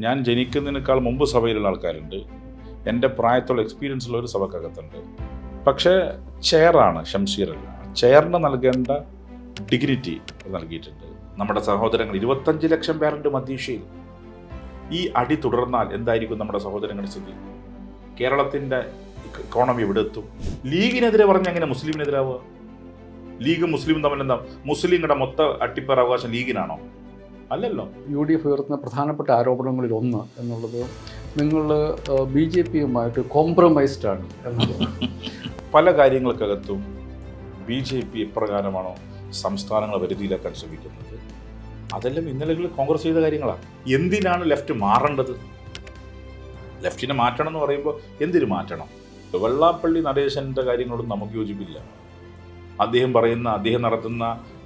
ഞാൻ ജനിക്കുന്നതിനേക്കാൾ മുമ്പ് സഭയിലുള്ള ആൾക്കാരുണ്ട്, എൻ്റെ പ്രായത്തുള്ള എക്സ്പീരിയൻസ് ഉള്ള ഒരു സഭക്കകത്തുണ്ട്. പക്ഷേ ചെയറാണ് ഷംസീറല്ല. ചെയറിന് നൽകേണ്ട ഡിഗ്നിറ്റി നൽകിയിട്ടുണ്ട്. നമ്മുടെ സഹോദരങ്ങൾ 25 ലക്ഷം പേരുണ്ട് മധ്യേഷ്യയിൽ. ഈ അടി തുടർന്നാൽ എന്തായിരിക്കും നമ്മുടെ സഹോദരങ്ങളുടെ സ്ഥിതി? കേരളത്തിൻ്റെ ഇക്കോണമി എവിടെ എത്തും? ലീഗിനെതിരെ പറഞ്ഞ എങ്ങനെ മുസ്ലിമിനെതിരാവുക? ലീഗും മുസ്ലിമും തമ്മിൽ എന്താ? മുസ്ലിങ്ങളുടെ മൊത്ത അട്ടിപ്പേർ അവകാശം ലീഗിനാണോ? അല്ലല്ലോ. UDF ഉയർത്തുന്ന പ്രധാനപ്പെട്ട ആരോപണങ്ങളിൽ ഒന്ന് എന്നുള്ളത് നിങ്ങൾ BJP-യുമായിട്ട് കോംപ്രമൈസ്ഡ് ആണ് എന്നുള്ളത്. പല കാര്യങ്ങൾക്കകത്തും BJP എപ്രകാരമാണോ സംസ്ഥാനങ്ങളെ വരുതിയിലാക്കാൻ ശ്രമിക്കുന്നത്, അതെല്ലാം ഇന്നലെ കോൺഗ്രസ് ചെയ്ത കാര്യങ്ങളാണ്. എന്തിനാണ് ലെഫ്റ്റ് മാറേണ്ടത്? ലെഫ്റ്റിനെ മാറ്റണം എന്ന് പറയുമ്പോൾ എന്തിനു മാറ്റണം? വെള്ളാപ്പള്ളി നടേശൻ്റെ കാര്യങ്ങളോടും നമുക്ക് യോജിപ്പില്ല. അദ്ദേഹം നടത്തുന്ന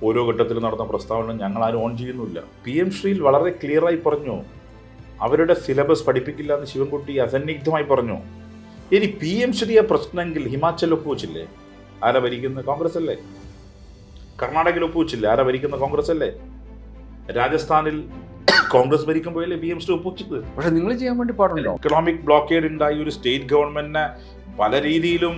ഓരോ ഘട്ടത്തിലും നടന്ന പ്രസ്താവന ഞങ്ങൾ ആരും ഓൺ ചെയ്യുന്നില്ല. PM ശ്രീയിൽ വളരെ ക്ലിയറായി പറഞ്ഞു, അവരുടെ സിലബസ് പഠിപ്പിക്കില്ല എന്ന് ശിവൻകുട്ടി അസന്നിഗ്ധമായി പറഞ്ഞു. ഇനി PM ശ്രീയെ പ്രശ്നമെങ്കിൽ ഹിമാചൽ ഒപ്പുവെച്ചില്ലേ? ആരാ ഭരിക്കുന്ന? കോൺഗ്രസ് അല്ലേ. കർണാടകയിൽ ഒപ്പുവെച്ചില്ലേ? ആരാ ഭരിക്കുന്ന? കോൺഗ്രസ് അല്ലേ. രാജസ്ഥാനിൽ കോൺഗ്രസ് ഭരിക്കുമ്പോഴല്ലേ PM ശ്രീ ഒപ്പുവെച്ചത്? പക്ഷെ നിങ്ങൾ ചെയ്യാൻ വേണ്ടി പാടുണ്ടോ? എക്കണോമിക് ബ്ലോക്കേഡ് ഉണ്ടായി ഒരു സ്റ്റേറ്റ് ഗവൺമെന്റിനെ പല രീതിയിലും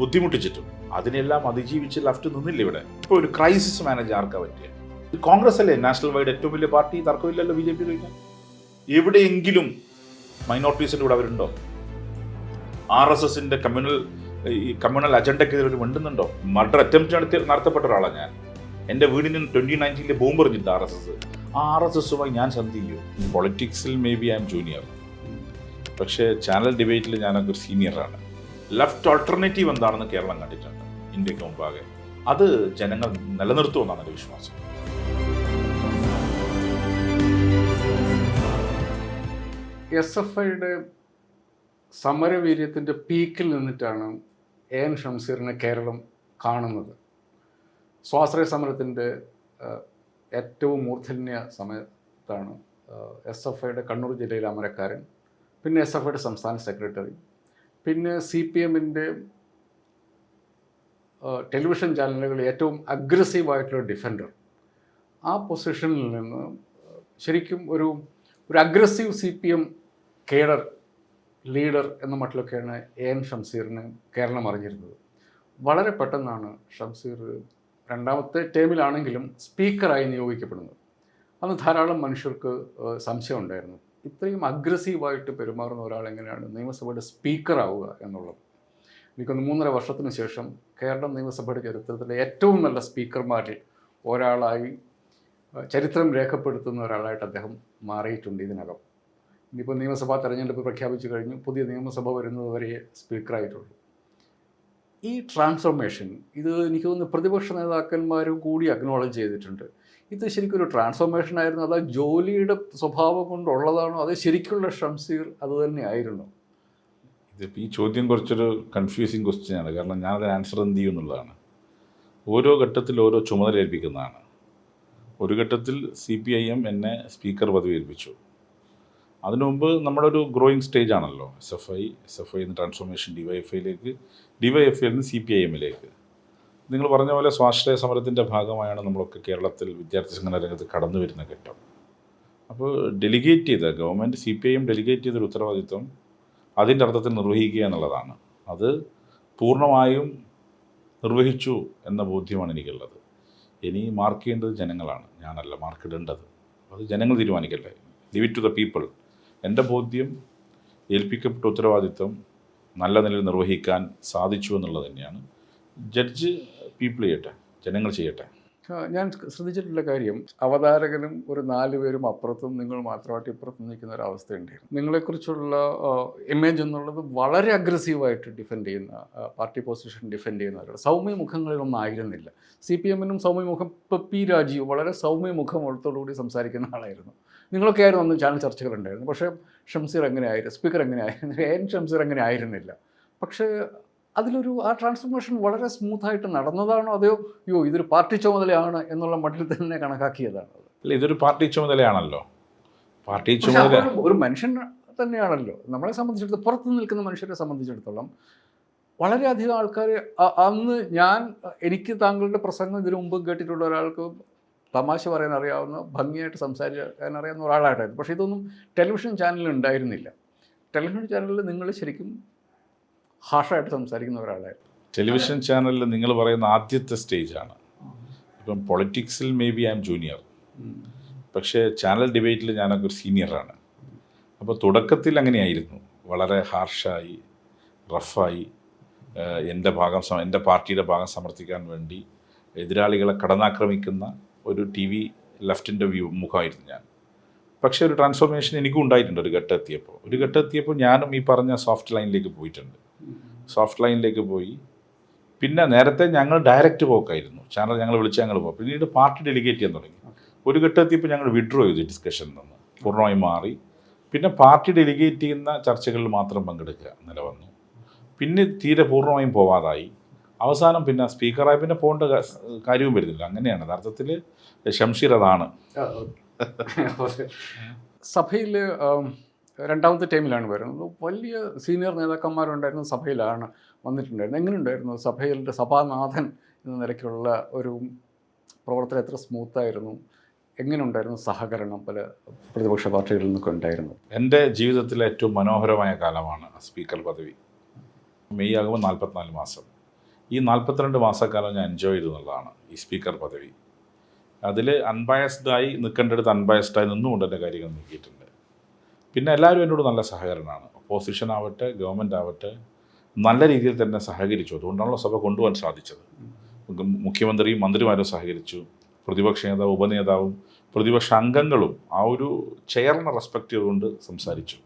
ബുദ്ധിമുട്ടിച്ചിട്ടും അതിനെല്ലാം അതിജീവിച്ച് ലെഫ്റ്റ് നിന്നില്ല. ഇവിടെ ഇപ്പോൾ ഒരു ക്രൈസിസ് മാനേജ് ആർക്കാ പറ്റിയ? കോൺഗ്രസ് അല്ലേ നാഷണൽ വൈഡ് ഏറ്റവും വലിയ പാർട്ടി? തർക്കമില്ലല്ലോ BJP ചോദിക്കാൻ. എവിടെയെങ്കിലും മൈനോറിറ്റീസിൻ്റെ കൂടെ അവരുണ്ടോ? RSSന്റെ കമ്മ്യൂണൽ അജണ്ടക്കെതിരെ ഒരു മിണ്ടുന്നുണ്ടോ? മർഡർ അറ്റംപ്റ്റ് നടത്തപ്പെട്ട ഒരാളാണ് ഞാൻ. എൻ്റെ വീടിന് 2019 ബോംബ് എറിഞ്ഞിട്ട് RSS. ആ RSSുമായി ഞാൻ സന്ധി ചെയ്യും. പൊളിറ്റിക്സിൽ may be I am junior, പക്ഷേ ചാനൽ ഡിബേറ്റിൽ ഞാനൊക്കെ ഒരു സീനിയറാണ്. ലെഫ്റ്റ് ഓൾട്ടർനേറ്റീവ് എന്താണെന്ന് കേരളം കണ്ടിട്ടുണ്ട് ഇന്ത്യക്ക് മുമ്പാകെ. അത് ജനങ്ങൾ നിലനിർത്തുമെന്നാണ് എൻ്റെ വിശ്വാസം. SFIയുടെ സമരവീര്യത്തിൻ്റെ പീക്കിൽ നിന്നിട്ടാണ് AN ഷംസീറിനെ കേരളം കാണുന്നത്. സ്വാശ്രയ സമരത്തിൻ്റെ ഏറ്റവും മൂർധന്യ സമയത്താണ് SFIയുടെ കണ്ണൂർ ജില്ലയിലെ അമരക്കാരൻ, പിന്നെ SFIയുടെ സംസ്ഥാന സെക്രട്ടറി, പിന്നെ CPM-ൻ്റെ ടെലിവിഷൻ ചാനലുകളിൽ ഏറ്റവും അഗ്രസീവായിട്ടുള്ള ഡിഫൻഡർ. ആ പൊസിഷനിൽ നിന്ന് ശരിക്കും ഒരു അഗ്രസീവ് CPM കേഡർ ലീഡർ എന്ന മട്ടിലൊക്കെയാണ് AN ഷംസീറിന് കേരളം അറിഞ്ഞിരുന്നത്. വളരെ പെട്ടെന്നാണ് ഷംസീർ രണ്ടാമത്തെ ടേമിലാണെങ്കിലും സ്പീക്കറായി നിയോഗിക്കപ്പെടുന്നത്. അന്ന് ധാരാളം മനുഷ്യർക്ക് സംശയം ഉണ്ടായിരുന്നു, ഇത്രയും അഗ്രസീവായിട്ട് പെരുമാറുന്ന ഒരാൾ എങ്ങനെയാണ് നിയമസഭയുടെ സ്പീക്കറാവുക എന്നുള്ളത്. എനിക്കൊന്ന് 3.5 വർഷത്തിന് ശേഷം കേരളം നിയമസഭയുടെ ചരിത്രത്തിലെ ഏറ്റവും നല്ല സ്പീക്കർമാരിൽ ഒരാളായി ചരിത്രം രേഖപ്പെടുത്തുന്ന ഒരാളായിട്ട് അദ്ദേഹം മാറിയിട്ടുണ്ട് ഇതിനകം. ഇനിയിപ്പോൾ നിയമസഭാ തെരഞ്ഞെടുപ്പ് പ്രഖ്യാപിച്ചു കഴിഞ്ഞു, പുതിയ നിയമസഭ വരുന്നത് വരെ സ്പീക്കറായിട്ടുള്ളൂ. ഈ ട്രാൻസ്ഫോർമേഷൻ ഇത് എനിക്ക് തോന്നുന്നു പ്രതിപക്ഷ നേതാക്കന്മാരും കൂടി അക്നോളജ് ചെയ്തിട്ടുണ്ട്. ഇത് ശരിക്കും ഒരു ട്രാൻസ്ഫോർമേഷൻ ആയിരുന്നു, അത് ജോലിയുടെ സ്വഭാവം കൊണ്ടുള്ളതാണോ, അത് ശരിക്കുള്ള ഷംസീർ അത് തന്നെ ആയിരുന്നു? ഇതിപ്പോൾ ഈ ചോദ്യം കുറച്ചൊരു കൺഫ്യൂസിങ് ക്വസ്റ്റ്യനാണ്. കാരണം ഞാനത് ആൻസർ എന്ത് ചെയ്യും എന്നുള്ളതാണ്. ഓരോ ഘട്ടത്തിൽ ഓരോ ചുമതല ഏൽപ്പിക്കുന്നതാണ്. ഒരു ഘട്ടത്തിൽ CPIM എന്നെ സ്പീക്കർ പദവി ഏൽപ്പിച്ചു. അതിനു മുമ്പ് നമ്മുടെ ഒരു ഗ്രോയിങ് സ്റ്റേജ് ആണല്ലോ SFI ട്രാൻസ്ഫോർമേഷൻ DYFIയിൽ നിന്ന് CPIM-ലേക്ക്. നിങ്ങൾ പറഞ്ഞ പോലെ സ്വാശ്രയ സമരത്തിൻ്റെ ഭാഗമായാണ് നമ്മളൊക്കെ കേരളത്തിൽ വിദ്യാർത്ഥി സംഘടന രംഗത്ത് കടന്നു വരുന്ന ഘട്ടം. അപ്പോൾ ഡെലിഗേറ്റ് ചെയ്ത ഗവൺമെൻറ് CPIM ഡെലിഗേറ്റ് ചെയ്തൊരു ഉത്തരവാദിത്വം അതിൻ്റെ അർത്ഥത്തിൽ നിർവഹിക്കുക എന്നുള്ളതാണ്. അത് പൂർണ്ണമായും നിർവഹിച്ചു എന്ന ബോധ്യമാണ് എനിക്കുള്ളത്. ഇനി മാർക്ക് ചെയ്യേണ്ടത് ജനങ്ങളാണ്, ഞാനല്ല മാർക്കിടേണ്ടത്. അത് ജനങ്ങൾ തീരുമാനിക്കട്ടെ. Leave it to the people. എൻ്റെ ബോധ്യം ഏൽപ്പിക്കപ്പെട്ട ഉത്തരവാദിത്വം നല്ല നിലയിൽ നിർവഹിക്കാൻ സാധിച്ചു എന്നുള്ളത് തന്നെയാണ്. ജഡ്ജ് പീപ്പിൾ ചെയ്യട്ടെ, ജനങ്ങൾ ചെയ്യട്ടെ. ഞാൻ ശ്രദ്ധിച്ചിട്ടുള്ള കാര്യം, അവതാരകനും ഒരു 4 പേരും അപ്പുറത്തും നിങ്ങൾ മാത്രമായിട്ട് ഇപ്പുറത്തും നിൽക്കുന്ന ഒരു അവസ്ഥയുണ്ടായിരുന്നു. നിങ്ങളെക്കുറിച്ചുള്ള ഇമേജ് എന്നുള്ളത് വളരെ അഗ്രസീവായിട്ട് ഡിഫെൻഡ് ചെയ്യുന്ന, പാർട്ടി പൊസിഷൻ ഡിഫെൻഡ് ചെയ്യുന്നവരുടെ സൗമ്യ മുഖങ്ങളിലൊന്നും ആയിരുന്നില്ല. CPM-നും സൗമ്യമുഖം, ഇപ്പോൾ P രാജീവ് വളരെ സൗമ്യമുഖത്തോടുകൂടി സംസാരിക്കുന്ന ആളായിരുന്നു. നിങ്ങളൊക്കെ ആയിരുന്നു അന്ന് ചാനൽ ചർച്ചകളുണ്ടായിരുന്നു. പക്ഷേ ഷംസീർ എങ്ങനെയായിരുന്നു, സ്പീക്കർ എങ്ങനെയായിരുന്നു, AN ഷംസീർ അങ്ങനെ ആയിരുന്നില്ല. പക്ഷേ ആ ട്രാൻസ്ഫോർമേഷൻ വളരെ സ്മൂത്തായിട്ട് നടന്നതാണോ, അതെയോ ഇതൊരു പാർട്ടി ചുമതലയാണ് എന്നുള്ള മട്ടിൽ തന്നെ കണക്കാക്കിയതാണോ? അല്ല, ഇതൊരു പാർട്ടി ചുമതലയാണല്ലോ. പാർട്ടി ചുമതല ഒരു മനുഷ്യൻ തന്നെയാണല്ലോ. നമ്മളെ സംബന്ധിച്ചിടത്തോളം, പുറത്ത് നിൽക്കുന്ന മനുഷ്യരെ സംബന്ധിച്ചിടത്തോളം വളരെയധികം ആൾക്കാർ അന്ന് എനിക്ക് താങ്കളുടെ പ്രസംഗം ഇതിനു മുമ്പ് കേട്ടിട്ടുള്ള ഒരാൾക്ക് തമാശ പറയാൻ അറിയാവുന്ന, ഭംഗിയായിട്ട് സംസാരിക്കാൻ അറിയാവുന്ന ഒരാളായിട്ടായിരുന്നു. പക്ഷേ ഇതൊന്നും ടെലിവിഷൻ ചാനലിൽ ഉണ്ടായിരുന്നില്ല. ടെലിവിഷൻ ചാനലിൽ നിങ്ങൾ ശരിക്കും ഹാർഷായിട്ട് സംസാരിക്കുന്ന ഒരാളായിരുന്നു. ടെലിവിഷൻ ചാനലിൽ നിങ്ങൾ പറയുന്ന ആദ്യത്തെ സ്റ്റേജാണ്. ഇപ്പം പൊളിറ്റിക്സിൽ may be I am junior, പക്ഷേ ചാനൽ ഡിബേറ്റിൽ ഞാനൊക്കെ ഒരു സീനിയറാണ്. അപ്പോൾ തുടക്കത്തിൽ അങ്ങനെയായിരുന്നു, വളരെ ഹാർഷായി, റഫായി, എൻ്റെ പാർട്ടിയുടെ ഭാഗം സമർത്ഥിക്കാൻ വേണ്ടി എതിരാളികളെ കടന്നാക്രമിക്കുന്ന ഒരു ടി വി ലെഫ്റ്റിൻ്റെ മുഖമായിരുന്നു ഞാൻ. പക്ഷേ ഒരു ട്രാൻസ്ഫോർമേഷൻ എനിക്കും ഉണ്ടായിട്ടുണ്ട്. ഒരു ഘട്ടം എത്തിയപ്പോൾ ഞാനും ഈ പറഞ്ഞ സോഫ്റ്റ് ലൈനിലേക്ക് പോയിട്ടുണ്ട്. സോഫ്റ്റ് ലൈനിലേക്ക് പോയി. പിന്നെ നേരത്തെ ഞങ്ങൾ ഡയറക്റ്റ് പോക്കായിരുന്നു, ചാനൽ ഞങ്ങൾ വിളിച്ച് ഞങ്ങൾ പോകും. പിന്നീട് പാർട്ടി ഡെലിഗേറ്റ് ചെയ്യാൻ തുടങ്ങി. ഒരു ഘട്ടം എത്തിയപ്പോൾ ഞങ്ങൾ വിഡ്രോ ചെയ്തു ഡിസ്കഷനിൽ നിന്ന്, പൂർണ്ണമായും മാറി. പിന്നെ പാർട്ടി ഡെലിഗേറ്റ് ചെയ്യുന്ന ചർച്ചകളിൽ മാത്രം പങ്കെടുക്കുക നിലവന്നു. പിന്നെ തീരെ പൂർണ്ണമായും പോവാതായി. അവസാനം പിന്നെ സ്പീക്കറായി പിന്നെ പോകേണ്ട കാര്യവും വരുന്നില്ല. അങ്ങനെയാണ് യഥാർത്ഥത്തിൽ ഷംഷീർ അതാണ്. സഭയിൽ രണ്ടാമത്തെ ടൈമിലാണ് വരുന്നത്. വലിയ സീനിയർ നേതാക്കന്മാരുണ്ടായിരുന്ന സഭയിലാണ് വന്നിട്ടുണ്ടായിരുന്നത്. എങ്ങനെയുണ്ടായിരുന്നു സഭയിലെ സഭാനാഥൻ എന്ന നിലയ്ക്കുള്ള ഒരു പ്രവർത്തനം? എത്ര സ്മൂത്തായിരുന്നു? എങ്ങനെയുണ്ടായിരുന്നു സഹകരണം പല പ്രതിപക്ഷ പാർട്ടികളിൽ നിന്നൊക്കെ ഉണ്ടായിരുന്നു? എൻ്റെ ജീവിതത്തിലെ ഏറ്റവും മനോഹരമായ കാലമാണ് സ്പീക്കർ പദവി. മെയ് ആകുമ്പോൾ 44 മാസം. ഈ 42 മാസക്കാലം ഞാൻ എൻജോയ് ചെയ്തു എന്നുള്ളതാണ് ഈ സ്പീക്കർ പദവി. അതിൽ അൺബയസ്ഡായി നിൽക്കേണ്ടടുത്ത് അൺബയസ്ഡായി നിന്നുകൊണ്ട് എൻ്റെ കാര്യങ്ങൾ നീക്കിയിട്ടുണ്ട്. പിന്നെ എല്ലാവരും എന്നോട് നല്ല സഹകരണമാണ്. ഒപ്പോസിഷൻ ആവട്ടെ, ഗവൺമെൻറ് ആവട്ടെ, നല്ല രീതിയിൽ തന്നെ സഹകരിച്ചു. അതുകൊണ്ടാണല്ലോ സഭ കൊണ്ടുപോകാൻ സാധിച്ചത്. മുഖ്യമന്ത്രിയും മന്ത്രിമാരും സഹകരിച്ചു, പ്രതിപക്ഷ നേതാവും ഉപനേതാവും പ്രതിപക്ഷ അംഗങ്ങളും ആ ഒരു ചെയറിനെ റെസ്പെക്റ്റ് ചെയ്തുകൊണ്ട് സംസാരിച്ചു.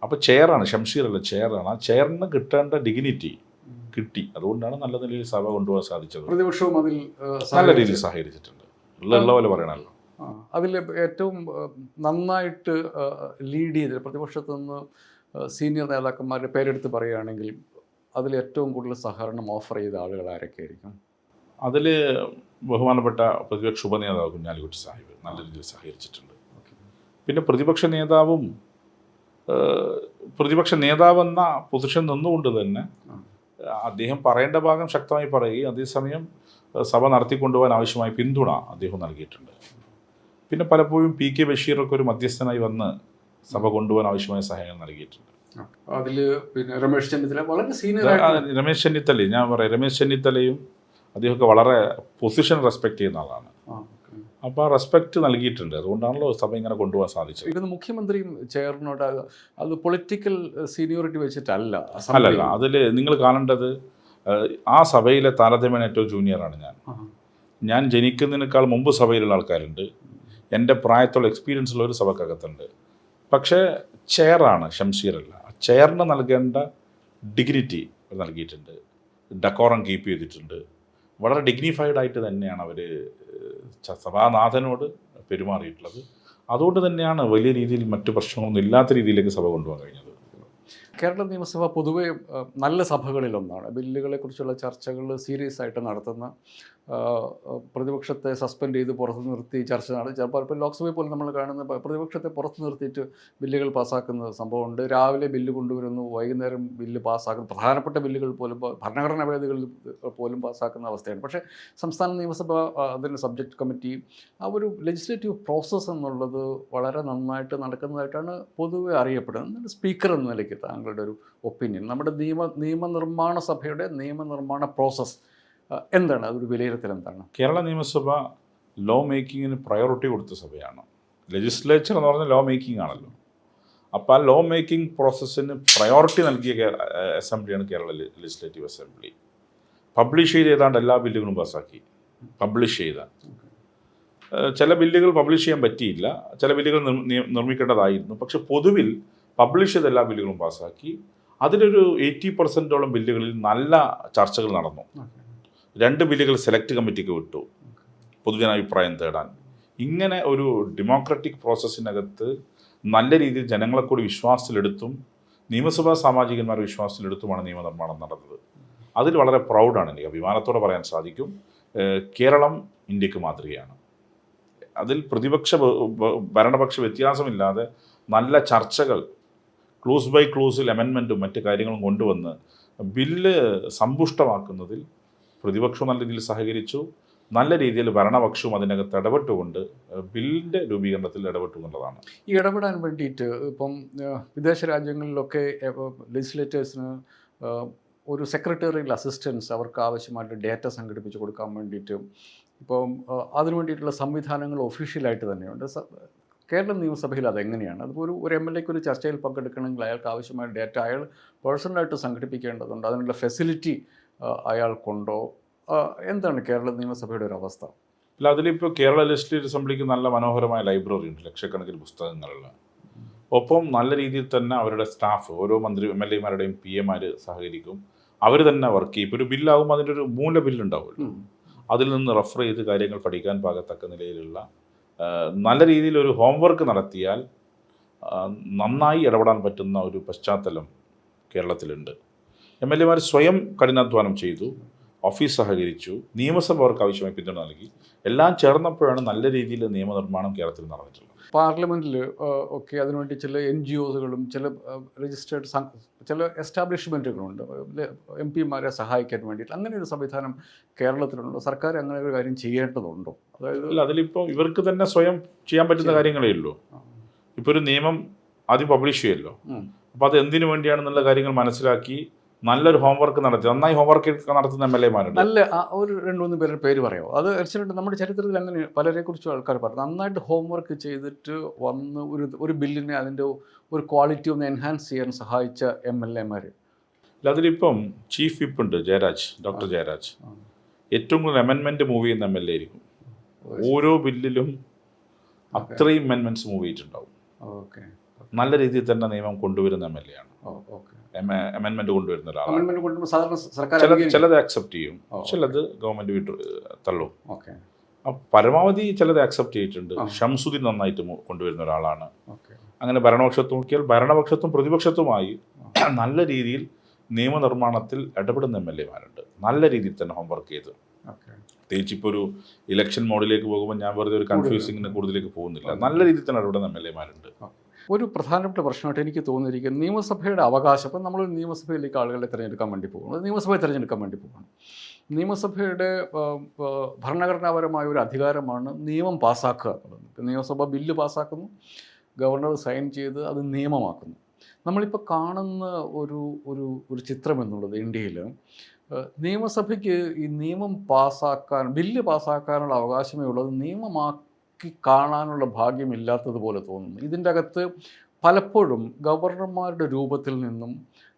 അപ്പോൾ ചെയറാണ്, ഷംഷീറല്ല ചെയറാണ്. ആ ചെയറിന് കിട്ടേണ്ട ഡിഗ്നിറ്റി കിട്ടി. അതുകൊണ്ടാണ് നല്ല നിലയിൽ സഭ കൊണ്ടുപോകാൻ സാധിച്ചത്. പ്രതിപക്ഷവും അതിൽ നല്ല രീതിയിൽ സഹകരിച്ചിട്ടുണ്ട്. ഉള്ള പോലെ പറയണമല്ലോ. അതിൽ ഏറ്റവും നന്നായിട്ട് ലീഡ് ചെയ്ത് പ്രതിപക്ഷത്തു നിന്ന് സീനിയർ നേതാക്കന്മാരുടെ പേരെടുത്ത് പറയുകയാണെങ്കിൽ അതിൽ ഏറ്റവും കൂടുതൽ സഹകരണം ഓഫർ ചെയ്ത ആളുകൾ ആരൊക്കെ ആയിരിക്കും? അതിൽ ബഹുമാനപ്പെട്ട പ്രതിപക്ഷ ഉപനേതാവ് കുഞ്ഞാലിക്കുട്ടി സാഹിബ് നല്ല രീതിയിൽ സഹകരിച്ചിട്ടുണ്ട്. പിന്നെ പ്രതിപക്ഷ നേതാവെന്ന പൊസിഷൻ നിന്നുകൊണ്ട് തന്നെ അദ്ദേഹം പറയേണ്ട ഭാഗം ശക്തമായി പറയുകയും അതേസമയം സഭ നടത്തിക്കൊണ്ടുപോകാൻ ആവശ്യമായ പിന്തുണ അദ്ദേഹം നൽകിയിട്ടുണ്ട്. പിന്നെ പലപ്പോഴും പി കെ ബഷീറൊക്കെ ഒരു മധ്യസ്ഥനായി വന്ന് സഭ കൊണ്ടുപോകാൻ ആവശ്യമായ സഹായം നൽകിയിട്ടുണ്ട്. അതിൽ പിന്നെ രമേശ് ചെന്നിത്തല വളരെ സീനിയർ. രമേശ് ചെന്നിത്തലയും ഞാൻ പറയാം, രമേശ് ചെന്നിത്തലയും അദ്ദേഹമൊക്കെ വളരെ പൊസിഷൻ റെസ്പെക്ട് ചെയ്യുന്ന ആളാണ്. അപ്പോൾ ആ റെസ്പെക്റ്റ് നൽകിയിട്ടുണ്ട്. അതുകൊണ്ടാണല്ലോ സഭ ഇങ്ങനെ കൊണ്ടുപോകാൻ സാധിച്ചത്. ഇപ്പം മുഖ്യമന്ത്രിയും ചെയറിനോട് അത് പൊളിറ്റിക്കൽ സീനിയോറിറ്റി വെച്ചിട്ടല്ല. അല്ലല്ല, അതിൽ നിങ്ങൾ കാണേണ്ടത് ആ സഭയിലെ താരതമ്യേന ഏറ്റവും ജൂനിയറാണ് ഞാൻ ജനിക്കുന്നതിനേക്കാൾ മുമ്പ് സഭയിലുള്ള ആൾക്കാരുണ്ട്. എൻ്റെ പ്രായത്തുള്ള എക്സ്പീരിയൻസ് ഉള്ള ഒരു സഭക്കകത്തുണ്ട്. പക്ഷേ ചെയറാണ്, ഷംഷീറല്ല. ചെയറിന് നൽകേണ്ട ഡിഗ്നിറ്റി നൽകിയിട്ടുണ്ട്, ഡെക്കോറം കീപ്പ് ചെയ്തിട്ടുണ്ട്. വളരെ ഡിഗ്നിഫൈഡ് ആയിട്ട് തന്നെയാണ് അവർ സഭാനാഥനോട് പെരുമാറിയിട്ടുള്ളത്. അതുകൊണ്ട് തന്നെയാണ് വലിയ രീതിയിൽ മറ്റു പ്രശ്നങ്ങളൊന്നും ഇല്ലാത്ത രീതിയിലേക്ക് സഭ കൊണ്ടുപോകാൻ കഴിഞ്ഞത്. കേരള നിയമസഭ പൊതുവെ നല്ല സഭകളിലൊന്നാണ്. ബില്ലുകളെക്കുറിച്ചുള്ള ചർച്ചകൾ സീരിയസ് ആയിട്ട് നടത്തുന്ന, പ്രതിപക്ഷത്തെ സസ്പെൻഡ് ചെയ്ത് പുറത്ത് നിർത്തി ചർച്ച ചിലപ്പോൾ ഇപ്പോൾ ലോക്സഭയിൽ പോലും നമ്മൾ കാണുന്ന പ്രതിപക്ഷത്തെ പുറത്ത് നിർത്തിയിട്ട് ബില്ലുകൾ പാസ്സാക്കുന്ന സംഭവമുണ്ട്. രാവിലെ ബില്ല് കൊണ്ടുവരുന്നു, വൈകുന്നേരം ബില്ല് പാസ്സാക്കുന്നു. പ്രധാനപ്പെട്ട ബില്ലുകൾ പോലും ഭരണഘടനാ ഭേദഗതികളിൽ പോലും പാസ്സാക്കുന്ന അവസ്ഥയാണ്. പക്ഷേ സംസ്ഥാന നിയമസഭ അതിൻ്റെ സബ്ജക്റ്റ് കമ്മിറ്റി ആ ഒരു ലെജിസ്ലേറ്റീവ് പ്രോസസ്സ് എന്നുള്ളത് വളരെ നന്നായിട്ട് നടക്കുന്നതായിട്ടാണ് പൊതുവെ അറിയപ്പെടുന്നത്. സ്പീക്കർ എന്ന നിലയ്ക്ക് താങ്കളുടെ ഒരു ഒപ്പീനിയൻ, നമ്മുടെ നിയമനിർമ്മാണ സഭയുടെ നിയമനിർമ്മാണ പ്രോസസ്സ് എന്താണ്? അതൊരു വിലയിരുത്തൽ എന്താണ്? കേരള നിയമസഭ ലോ മേക്കിങ്ങിന് പ്രയോറിറ്റി കൊടുത്ത സഭയാണ്. ലെജിസ്ലേച്ചർ എന്ന് പറഞ്ഞാൽ ലോ മേക്കിംഗ് ആണല്ലോ. അപ്പോൾ ആ ലോ മേക്കിംഗ് പ്രോസസ്സിന് പ്രയോറിറ്റി നൽകിയ അസംബ്ലിയാണ് കേരള ലെജിസ്ലേറ്റീവ് അസംബ്ലി. പബ്ലിഷ് ചെയ്ത് ഏതാണ്ട് എല്ലാ ബില്ലുകളും പാസ്സാക്കി. പബ്ലിഷ് ചെയ്ത ചില ബില്ലുകൾ പബ്ലിഷ് ചെയ്യാൻ പറ്റിയില്ല, ചില ബില്ലുകൾ നിർമ്മിക്കേണ്ടതായിരുന്നു. പക്ഷെ പൊതുവിൽ പബ്ലിഷ് ചെയ്ത എല്ലാ ബില്ലുകളും പാസ്സാക്കി. അതിലൊരു 80% ബില്ലുകളിൽ നല്ല ചർച്ചകൾ നടന്നു. 2 ബില്ലുകൾ സെലക്ട് കമ്മിറ്റിക്ക് വിട്ടു പൊതുജനാഭിപ്രായം തേടാൻ. ഇങ്ങനെ ഒരു ഡെമോക്രാറ്റിക് പ്രോസസ്സിനകത്ത് നല്ല രീതിയിൽ ജനങ്ങളെ കൂടി വിശ്വാസത്തിലെടുത്തും നിയമസഭാ സാമാജികന്മാർ വിശ്വാസത്തിലെടുത്തുമാണ് നിയമനിർമ്മാണം നടന്നത്. അതിൽ വളരെ പ്രൗഡാണ്. എനിക്ക് അഭിമാനത്തോടെ പറയാൻ സാധിക്കും, കേരളം ഇന്ത്യക്ക് മാതൃകയാണ്. അതിൽ പ്രതിപക്ഷ ഭരണപക്ഷ വ്യത്യാസമില്ലാതെ നല്ല ചർച്ചകൾ, ക്ലൂസ് ബൈ ക്ലൂസിൽ അമെൻമെൻറ്റും മറ്റു കാര്യങ്ങളും കൊണ്ടുവന്ന് ബില്ല് സമ്പുഷ്ടമാക്കുന്നതിൽ പ്രതിപക്ഷം നല്ല രീതിയിൽ സഹകരിച്ചു. നല്ല രീതിയിൽ ഭരണപക്ഷവും അതിനകത്ത് ഇടപെട്ടുകൊണ്ട് ബില്ലിൻ്റെ രൂപീകരണത്തിൽ ഇടപെട്ടു എന്നുള്ളതാണ്. ഈ ഇടപെടാൻ വേണ്ടിയിട്ട് ഇപ്പം വിദേശ രാജ്യങ്ങളിലൊക്കെ ലെജിസ്ലേറ്റേഴ്സിന് ഒരു സെക്രട്ടേറിയൽ അസിസ്റ്റൻസ് അവർക്ക് ആവശ്യമായിട്ട് ഡേറ്റ സംഘടിപ്പിച്ച് കൊടുക്കാൻ വേണ്ടിയിട്ട് ഇപ്പം അതിനു വേണ്ടിയിട്ടുള്ള സംവിധാനങ്ങൾ ഒഫീഷ്യലായിട്ട് തന്നെയുണ്ട്. കേരള നിയമസഭയിൽ അതെങ്ങനെയാണ്? അതുപോലെ ഒരു എം എൽ എക്ക് ഒരു ചർച്ചയിൽ പങ്കെടുക്കണമെങ്കിൽ അയാൾക്ക് ആവശ്യമായ ഡേറ്റ അയാൾ പേഴ്സണലായിട്ട് സംഘടിപ്പിക്കേണ്ടതുണ്ട്. അതിനുള്ള ഫെസിലിറ്റി അയാൾക്കുണ്ടോ? എന്താണ് കേരള നിയമസഭയുടെ ഒരു അവസ്ഥ? അല്ല, അതിലിപ്പോൾ കേരള ലെജിസ്ലേറ്റീവ് അസംബ്ലിക്ക് നല്ല മനോഹരമായ ലൈബ്രറി ഉണ്ട്, ലക്ഷക്കണക്കിന് പുസ്തകങ്ങളുള്ള. ഒപ്പം നല്ല രീതിയിൽ തന്നെ അവരുടെ സ്റ്റാഫ്, ഓരോ മന്ത്രി എം എൽ എമാരുടെയും പി എമാർ സഹകരിക്കും. അവർ തന്നെ വർക്ക് ചെയ്യും. ഇപ്പോൾ ഒരു ബില്ലാകുമ്പോൾ അതിൻ്റെ ഒരു മൂല ബില്ലുണ്ടാവുമല്ലോ, അതിൽ നിന്ന് റെഫർ ചെയ്ത് കാര്യങ്ങൾ പഠിക്കാൻ പാകത്തക്ക നിലയിലുള്ള നല്ല രീതിയിൽ ഒരു ഹോംവർക്ക് നടത്തിയാൽ നന്നായി ഇടപെടാൻ പറ്റുന്ന ഒരു പശ്ചാത്തലം കേരളത്തിലുണ്ട്. എം എൽ എമാർ സ്വയം കഠിനാധ്വാനം ചെയ്തു, ഓഫീസ് സഹകരിച്ചു, നിയമസഭ അവർക്ക് ആവശ്യമായി പിന്തുണ നൽകി. എല്ലാം ചേർന്നപ്പോഴാണ് നല്ല രീതിയിൽ നിയമനിർമ്മാണം കേരളത്തിൽ നടന്നിട്ടുള്ളത്. പാർലമെൻറ്റിൽ ഒക്കെ അതിനുവേണ്ടി ചില NGOsകളും ചില രജിസ്റ്റേർഡ് ചില എസ്റ്റാബ്ലിഷ്മെൻറ്റുകളുണ്ട് എം പിമാരെ സഹായിക്കാൻ വേണ്ടിയിട്ട്. അങ്ങനെ ഒരു സംവിധാനം കേരളത്തിലുണ്ടോ? സർക്കാർ അങ്ങനെ ഒരു കാര്യം ചെയ്യേണ്ടതുണ്ടോ? അതായത് അല്ല, അതിലിപ്പോൾ ഇവർക്ക് തന്നെ സ്വയം ചെയ്യാൻ പറ്റുന്ന കാര്യങ്ങളേ ഉള്ളൂ. ഇപ്പോൾ ഒരു നിയമം ആദ്യം പബ്ലിഷ് ചെയ്യുമല്ലോ, അപ്പോൾ അത് എന്തിനു വേണ്ടിയാണെന്നുള്ള കാര്യങ്ങൾ മനസ്സിലാക്കി നല്ലൊരു ഹോംവർക്ക് നടത്തി, നന്നായി ഹോംവർക്ക് നടത്തുന്ന എം എൽ എമാരുണ്ട്. നല്ല ഒരു 2-3 പേരുടെ പേര് പറയാമോ? അത് തീർച്ചയായിട്ടും നമ്മുടെ ചരിത്രത്തിൽ അങ്ങനെ പലരെക്കുറിച്ചും ആൾക്കാർ പറഞ്ഞു. നന്നായിട്ട് ഹോംവർക്ക് ചെയ്തിട്ട് വന്ന് ഒരു ബില്ലിനെ അതിൻ്റെ ഒരു ക്വാളിറ്റി ഒന്ന് എൻഹാൻസ് ചെയ്യാൻ സഹായിച്ച എം എൽ എമാർ. അല്ല, അതിലിപ്പം ചീഫ് വിപ്പ് ഉണ്ട്, ഡോക്ടർ ജയരാജ്. ഏറ്റവും കൂടുതൽ അമെൻമെൻറ്റ് മൂവ് ചെയ്യുന്ന എം എൽ എ ആയിരിക്കും. ഓരോ ബില്ലിലും അത്രയും അമെൻമെൻറ്റ്സ് മൂവ് ചെയ്തിട്ടുണ്ടാവും. ഓക്കെ, നല്ല രീതിയിൽ തന്നെ നിയമം കൊണ്ടുവരുന്ന എം എൽ എ ആണ്. അമെൻമെന്റ് കൊണ്ടുവരുന്ന ഒരാളാണ്. ചിലത് അക്സെപ്റ്റ് ചെയ്യും, ചിലത് ഗവൺമെന്റ് തള്ളും. പരമാവധി ചിലത് അക്സെപ്റ്റ് ചെയ്തിട്ടുണ്ട്. ഷംസുദ്ദീൻ നന്നായിട്ട് കൊണ്ടുവരുന്ന ഒരാളാണ്. അങ്ങനെ ഭരണപക്ഷത്ത് നോക്കിയാൽ ഭരണപക്ഷത്തും പ്രതിപക്ഷത്തുമായി നല്ല രീതിയിൽ നിയമനിർമ്മാണത്തിൽ ഇടപെടുന്ന എം എൽ എമാരുണ്ട്. നല്ല രീതിയിൽ തന്നെ ഹോംവർക്ക് ചെയ്ത്, പ്രത്യേകിച്ച് ഇപ്പോൾ ഒരു ഇലക്ഷൻ മോഡിലേക്ക് പോകുമ്പോൾ ഞാൻ വെറുതെ ഒരു കൺഫ്യൂസിങ്ങിന് കൂടുതലേക്ക് പോകുന്നില്ല. നല്ല രീതിയിൽ തന്നെ ഇടപെടുന്ന എം എൽ എമാരുണ്ട്. ഒരു പ്രധാനപ്പെട്ട പ്രശ്നമായിട്ട് എനിക്ക് തോന്നിയിരിക്കുന്നത് നിയമസഭയുടെ അവകാശം. അപ്പം നമ്മൾ നിയമസഭയിലേക്ക് ആളുകളെ തിരഞ്ഞെടുക്കാൻ വേണ്ടി പോകുന്നത്, നിയമസഭയെ തിരഞ്ഞെടുക്കാൻ വേണ്ടി പോകണം. നിയമസഭയുടെ ഭരണഘടനാപരമായ ഒരു അധികാരമാണ് നിയമം പാസ്സാക്കുക എന്നുള്ളത്. നിയമസഭ ബില്ല് പാസ്സാക്കുന്നു, ഗവർണർ സൈൻ ചെയ്ത് അത് നിയമമാക്കുന്നു. നമ്മളിപ്പോൾ കാണുന്ന ഒരു ചിത്രം എന്നുള്ളത് ഇന്ത്യയിൽ നിയമസഭയ്ക്ക് ഈ നിയമം പാസ്സാക്കാൻ, ബില്ല് പാസ്സാക്കാനുള്ള അവകാശമേ ഉള്ളത്, കാണാനുള്ള ഭാഗ്യമില്ലാത്തതുപോലെ തോന്നുന്നു. ഇതിൻ്റെ അകത്ത് പലപ്പോഴും ഗവർണർമാരുടെ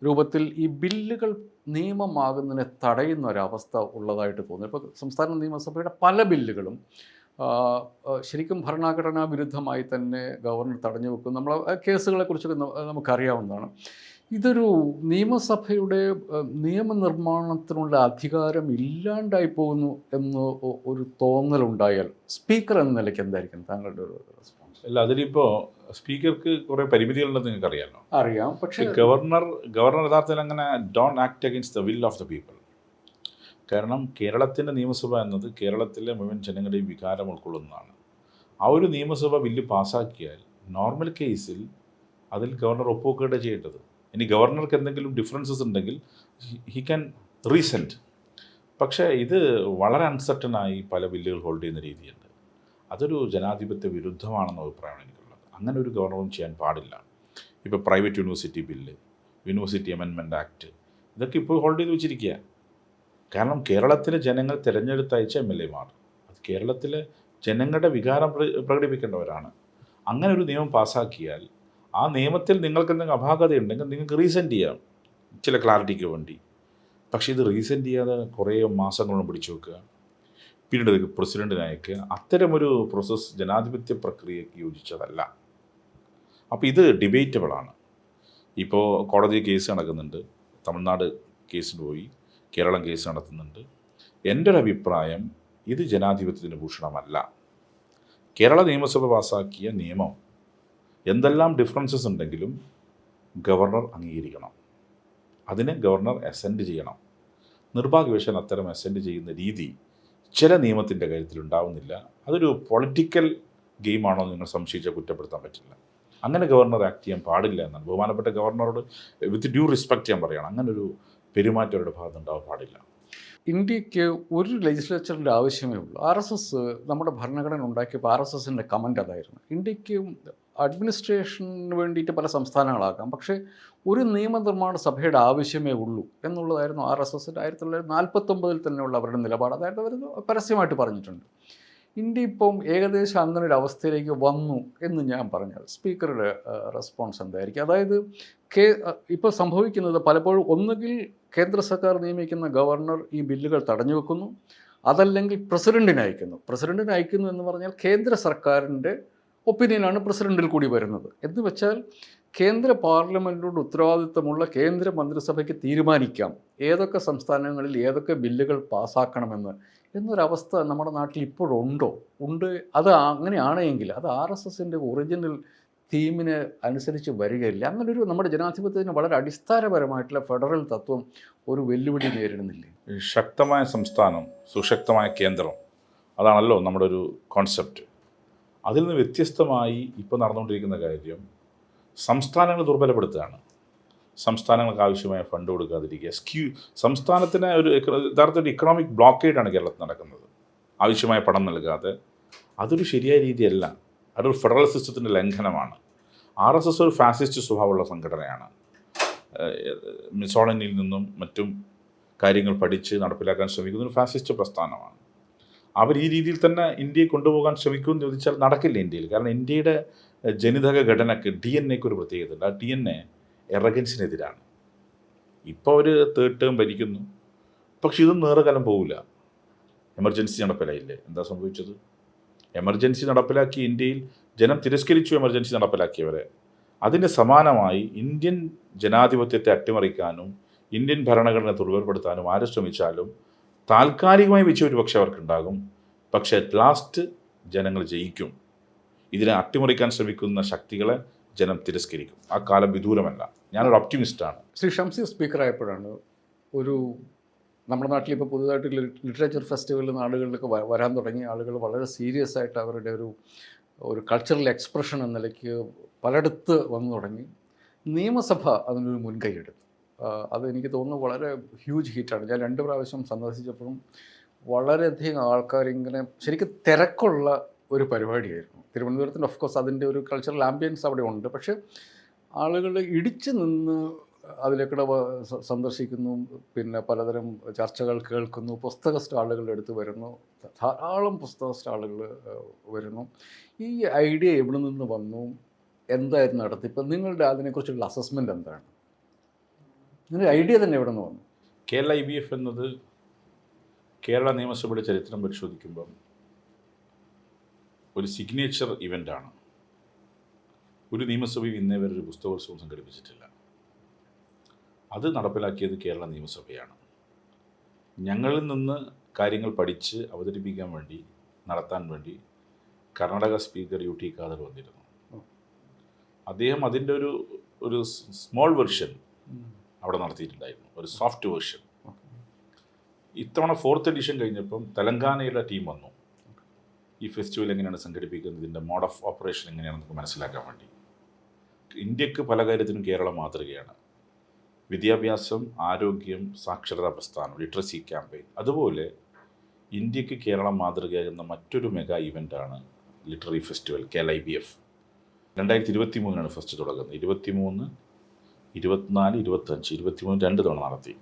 രൂപത്തിൽ ഈ ബില്ലുകൾ നിയമമാകുന്നതിനെ തടയുന്ന ഒരവസ്ഥ ഉള്ളതായിട്ട് തോന്നുന്നു. ഇപ്പോൾ സംസ്ഥാന നിയമസഭയുടെ പല ബില്ലുകളും ശരിക്കും ഭരണഘടനാ വിരുദ്ധമായി തന്നെ ഗവർണർ തടഞ്ഞു വെക്കും. നമ്മൾ കേസുകളെക്കുറിച്ചൊക്കെ നമുക്കറിയാവുന്നതാണ്. ഇതൊരു നിയമസഭയുടെ നിയമനിർമ്മാണത്തിനുള്ള അധികാരം ഇല്ലാണ്ടായി പോകുന്നു എന്ന് ഒരു തോന്നലുണ്ടായാൽ സ്പീക്കർ എന്ന നിലയ്ക്ക് എന്തായിരിക്കും താങ്കളുടെ ഒരു റെസ്പോൺസ്? അല്ല, അതിലിപ്പോൾ സ്പീക്കർക്ക് കുറേ പരിമിതികളുണ്ടെന്ന് നിങ്ങൾക്ക് അറിയാമല്ലോ. അറിയാം, പക്ഷേ ഗവർണർ യഥാർത്ഥത്തിൽ അങ്ങനെ don't act against the will of the people. കാരണം കേരളത്തിൻ്റെ നിയമസഭ എന്നത് കേരളത്തിലെ മുഴുവൻ ജനങ്ങളുടെയും വികാരം ഉൾക്കൊള്ളുന്നതാണ്. ആ ഒരു നിയമസഭ ബില്ല് പാസ്സാക്കിയാൽ നോർമൽ കേസിൽ അതിൽ ഗവർണർ ഒപ്പുവെക്കുകയാണ് ചെയ്യേണ്ടത്. ഇനി ഗവർണർക്ക് എന്തെങ്കിലും ഡിഫറൻസസ് ഉണ്ടെങ്കിൽ ഹി ക്യാൻ റീസെൻറ്റ്. പക്ഷേ ഇത് വളരെ അൺസർട്ടനായി പല ബില്ലുകൾ ഹോൾഡ് ചെയ്യുന്ന രീതിയുണ്ട്. അതൊരു ജനാധിപത്യ വിരുദ്ധമാണെന്ന അഭിപ്രായമാണ് എനിക്കുള്ളത്. അങ്ങനെ ഒരു ഗവർണറും ചെയ്യാൻ പാടില്ല. ഇപ്പോൾ private university bill, university amendment act, ഇതൊക്കെ ഇപ്പോൾ ഹോൾഡ് ചെയ്ത് വെച്ചിരിക്കുക. കാരണം കേരളത്തിലെ ജനങ്ങൾ തിരഞ്ഞെടുത്തയച്ച എം എൽ എമാർ അത് കേരളത്തിലെ ജനങ്ങളുടെ വികാരം പ്രകടിപ്പിക്കേണ്ടവരാണ്. അങ്ങനെ ഒരു നിയമം പാസ്സാക്കിയാൽ ആ നിയമത്തിൽ നിങ്ങൾക്ക് എന്തെങ്കിലും അപാകതയുണ്ടെങ്കിൽ നിങ്ങൾക്ക് റീസെൻറ്റ് ചെയ്യാം, ചില ക്ലാരിറ്റിക്ക് വേണ്ടി. പക്ഷേ ഇത് റീസെൻറ്റ് ചെയ്യാതെ കുറേ മാസങ്ങളോളം പിടിച്ചു വെക്കുക, പിന്നീട് പ്രസിഡൻറ്റിന് അയക്കുക, അത്തരമൊരു പ്രോസസ്സ് ജനാധിപത്യ പ്രക്രിയയ്ക്ക് യോജിച്ചതല്ല. അപ്പോൾ ഇത് ഡിബേറ്റബിളാണ്. ഇപ്പോൾ കോടതി കേസ് നടക്കുന്നുണ്ട്, തമിഴ്നാട് കേസിന് പോയി, കേരളം കേസ് നടത്തുന്നുണ്ട്. എൻ്റെ ഒരു അഭിപ്രായം ഇത് ജനാധിപത്യത്തിന് ഭൂഷണമല്ല. കേരള നിയമസഭ പാസ്സാക്കിയ നിയമം എന്തെല്ലാം ഡിഫറൻസസ് ഉണ്ടെങ്കിലും ഗവർണർ അംഗീകരിക്കണം, അതിന് ഗവർണർ അസെൻറ്റ് ചെയ്യണം. നിർഭാഗ്യവശാൽ അത്തരം അസെൻറ്റ് ചെയ്യുന്ന രീതി ചില നിയമത്തിൻ്റെ കാര്യത്തിൽ ഉണ്ടാവുന്നില്ല. അതൊരു പൊളിറ്റിക്കൽ ഗെയിമാണോ എന്ന് നിങ്ങൾ സംശയിച്ചാൽ കുറ്റപ്പെടുത്താൻ പറ്റില്ല. അങ്ങനെ ഗവർണർ ആക്ട് ചെയ്യാൻ പാടില്ല എന്നാണ് ബഹുമാനപ്പെട്ട ഗവർണറോട് വിത്ത് ഡ്യൂ റെസ്പെക്റ്റ് ഞാൻ പറയണം. അങ്ങനൊരു പെരുമാറ്റം അവരുടെ ഭാഗത്തുണ്ടാവാൻ പാടില്ല. ഇന്ത്യക്ക് ഒരു ലെജിസ്ലേച്ചറിൻ്റെ ആവശ്യമേ ഉള്ളൂ. RSS നമ്മുടെ ഭരണഘടന ഉണ്ടാക്കിയപ്പോൾ RSSൻ്റെ കമൻ്റ് അതായിരുന്നു. ഇന്ത്യക്ക് അഡ്മിനിസ്ട്രേഷന് വേണ്ടിയിട്ട് പല സംസ്ഥാനങ്ങളാക്കാം, പക്ഷേ ഒരു നിയമനിർമ്മാണ സഭയുടെ ആവശ്യമേ ഉള്ളൂ എന്നുള്ളതായിരുന്നു RSSൻ്റെ 1949 തന്നെയുള്ള അവരുടെ നിലപാട്. അതായത് അവർ പരസ്യമായിട്ട് പറഞ്ഞിട്ടുണ്ട്. ഇന്ത്യ ഇപ്പം ഏകദേശം അങ്ങനെ ഒരു അവസ്ഥയിലേക്ക് വന്നു എന്ന് ഞാൻ പറഞ്ഞാൽ സ്പീക്കറുടെ റെസ്പോൺസ് എന്തായിരിക്കും? അതായത് ഇപ്പോൾ സംഭവിക്കുന്നത് പലപ്പോഴും ഒന്നുകിൽ കേന്ദ്ര സർക്കാർ നിയമിക്കുന്ന ഗവർണർ ഈ ബില്ലുകൾ തടഞ്ഞു വെക്കുന്നു, അതല്ലെങ്കിൽ പ്രസിഡന്റിന് അയക്കുന്നു എന്ന് പറഞ്ഞാൽ കേന്ദ്ര സർക്കാരിൻ്റെ ഒപ്പീനിയനാണ് പ്രസിഡന്റിൽ കൂടി വരുന്നത്. എന്ന് വെച്ചാൽ കേന്ദ്ര പാർലമെൻറ്റിനോട് ഉത്തരവാദിത്തമുള്ള കേന്ദ്ര മന്ത്രിസഭയ്ക്ക് തീരുമാനിക്കാം ഏതൊക്കെ സംസ്ഥാനങ്ങളിൽ ഏതൊക്കെ ബില്ലുകൾ പാസ്സാക്കണമെന്ന് എന്നൊരവസ്ഥ നമ്മുടെ നാട്ടിൽ ഇപ്പോഴുണ്ടോ? ഉണ്ട്. അത് അങ്ങനെയാണെങ്കിൽ അത് RSSൻ്റെ ഒറിജിനൽ തീമിന് അനുസരിച്ച് വരികയില്ല. അങ്ങനൊരു നമ്മുടെ ജനാധിപത്യത്തിന് വളരെ അടിസ്ഥാനപരമായിട്ടുള്ള ഫെഡറൽ തത്വം ഒരു വെല്ലുവിളി നേരിടുന്നില്ലേ? ശക്തമായ സംസ്ഥാനം, സുശക്തമായ കേന്ദ്രം, അതാണല്ലോ നമ്മുടെ ഒരു കോൺസെപ്റ്റ്. അതിൽ നിന്ന് വ്യത്യസ്തമായി ഇപ്പോൾ നടന്നുകൊണ്ടിരിക്കുന്ന കാര്യം സംസ്ഥാനങ്ങൾ ദുർബലപ്പെടുത്തുകയാണ്. സംസ്ഥാനങ്ങൾക്ക് ആവശ്യമായ ഫണ്ട് കൊടുക്കാതിരിക്കുക, സംസ്ഥാനത്തിന് യഥാർത്ഥ ഒരു ഇക്കണോമിക് ബ്ലോക്കേഡാണ് കേരളത്തിൽ നടക്കുന്നത്. ആവശ്യമായ പണം നൽകാതെ, അതൊരു ശരിയായ രീതിയല്ല. അതൊരു ഫെഡറൽ സിസ്റ്റത്തിൻ്റെ ലംഘനമാണ്. RSS ഒരു ഫാസിസ്റ്റ് സ്വഭാവമുള്ള സംഘടനയാണ്. മിസോളനിയിൽ നിന്നും മറ്റും കാര്യങ്ങൾ പഠിച്ച് നടപ്പിലാക്കാൻ ശ്രമിക്കുന്ന ഒരു ഫാസിസ്റ്റ് പ്രസ്ഥാനമാണ്. അവർ ഈ രീതിയിൽ തന്നെ ഇന്ത്യയെ കൊണ്ടുപോകാൻ ശ്രമിക്കുമെന്ന് ചോദിച്ചാൽ നടക്കില്ല ഇന്ത്യയിൽ. കാരണം ഇന്ത്യയുടെ ജനിതക ഘടനയ്ക്ക് DNA ഒരു പ്രത്യേകത ഉണ്ട്. ആ DNA എറഗൻസിനെതിരാണ്. ഇപ്പോൾ അവർ തേർഡ് ടേം ഭരിക്കുന്നു, പക്ഷെ ഇതും നേറുകാലം പോവില്ല. എമർജൻസി നടപ്പിലായില്ലേ? എന്താ സംഭവിച്ചത്? എമർജൻസി നടപ്പിലാക്കി ഇന്ത്യയിൽ ജനം തിരസ്കരിച്ചു എമർജൻസി നടപ്പിലാക്കിയവരെ. അതിന് സമാനമായി ഇന്ത്യൻ ജനാധിപത്യത്തെ അട്ടിമറിക്കാനും ഇന്ത്യൻ ഭരണഘടന ദുർബലപ്പെടുത്താനും ആര് ശ്രമിച്ചാലും താൽക്കാലികമായി വെച്ച് ഒരു പക്ഷേ അവർക്കുണ്ടാകും, പക്ഷേ അറ്റ് ലാസ്റ്റ് ജനങ്ങൾ ജയിക്കും. ഇതിനെ അട്ടിമറിക്കാൻ ശ്രമിക്കുന്ന ശക്തികളെ ജനം തിരസ്കരിക്കും. ആ കാലം വിദൂരമല്ല. ഞാനൊരു ഒപ്റ്റിമിസ്റ്റാണ്. ശ്രീ ഷംസീർ സ്പീക്കറായപ്പോഴാണ് നമ്മുടെ നാട്ടിൽ ഇപ്പോൾ പുതുതായിട്ട് ലിറ്ററേച്ചർ ഫെസ്റ്റിവൽ നാടുകളിലൊക്കെ വരാൻ തുടങ്ങി. ആളുകൾ വളരെ സീരിയസ് ആയിട്ട് അവരുടെ ഒരു കൾച്ചറൽ എക്സ്പ്രഷൻ എന്ന നിലയ്ക്ക് പലയിടത്ത് വന്നു തുടങ്ങി. നിയമസഭ അതിനൊരു മുൻകൈയെടുത്തു. അതെനിക്ക് തോന്നുന്നു വളരെ ഹ്യൂജ് ഹീറ്റാണ്. ഞാൻ 2 പ്രാവശ്യം സന്ദർശിച്ചപ്പോഴും വളരെയധികം ആൾക്കാരിങ്ങനെ ശരിക്കും തിരക്കുള്ള ഒരു പരിപാടിയായിരുന്നു. തിരുവനന്തപുരത്തിന് ഓഫ് കോഴ്സ് അതിൻ്റെ ഒരു കൾച്ചറൽ ആംബിയൻസ് അവിടെ ഉണ്ട്. പക്ഷേ ആളുകൾ ഇടിച്ചു നിന്ന് അതിലേക്കൂടെ സന്ദർശിക്കുന്നു, പിന്നെ പലതരം ചർച്ചകൾ കേൾക്കുന്നു, പുസ്തക സ്റ്റാളുകൾ എടുത്ത് വരുന്നു, ധാരാളം പുസ്തക സ്റ്റാളുകൾ വരുന്നു. ഈ ഐഡിയ എവിടെ നിന്ന് വന്നു? എന്തായിരുന്നു നടത്തിപ്പ്? നിങ്ങളുടെ അതിനെക്കുറിച്ചുള്ള അസസ്മെൻ്റ് എന്താണ്? നിങ്ങളുടെ ഐഡിയ തന്നെ എവിടെ നിന്ന് വന്നു? കേരള IBF എന്നത് കേരള നിയമസഭയുടെ ചരിത്രം പരിശോധിക്കുമ്പം ഒരു സിഗ്നേച്ചർ ഇവൻ്റാണ്. ഒരു നിയമസഭയും ഇന്നേ വരെ ഒരു പുസ്തകോത്സവം സംഘടിപ്പിച്ചിട്ടില്ല. അത് നടപ്പിലാക്കിയത് കേരള നിയമസഭയാണ്. ഞങ്ങളിൽ നിന്ന് കാര്യങ്ങൾ പഠിച്ച് അവതരിപ്പിക്കാൻ വേണ്ടി, നടത്താൻ വേണ്ടി കർണാടക സ്പീക്കർ UT ഖാദർ വന്നിരുന്നു. അദ്ദേഹം അതിൻ്റെ ഒരു സ്മോൾ വെർഷൻ അവിടെ നടത്തിയിട്ടുണ്ടായിരുന്നു, ഒരു സോഫ്റ്റ് വെർഷൻ. ഇത്തവണ 4th എഡിഷൻ കഴിഞ്ഞപ്പം തെലങ്കാനയുടെ ടീം വന്നു. ഈ ഫെസ്റ്റിവൽ എങ്ങനെയാണ് സംഘടിപ്പിക്കുന്നത്, ഇതിൻ്റെ മോഡ് ഓഫ് ഓപ്പറേഷൻ എങ്ങനെയാണെന്ന് നമുക്ക് മനസ്സിലാക്കാൻ വേണ്ടി. ഇന്ത്യക്ക് പല കാര്യത്തിനും കേരളം മാതൃകയാണ്. വിദ്യാഭ്യാസം, ആരോഗ്യം, സാക്ഷരതാ പ്രസ്ഥാനം, ലിറ്ററസി ക്യാമ്പയിൻ. അതുപോലെ ഇന്ത്യക്ക് കേരളം മാതൃകയാകുന്ന മറ്റൊരു മെഗാ ഇവൻ്റാണ് literary festival Kerala IBF. 2023 first തുടങ്ങുന്നത്. 23, 24, 25, 23 2 തവണ നടത്തി.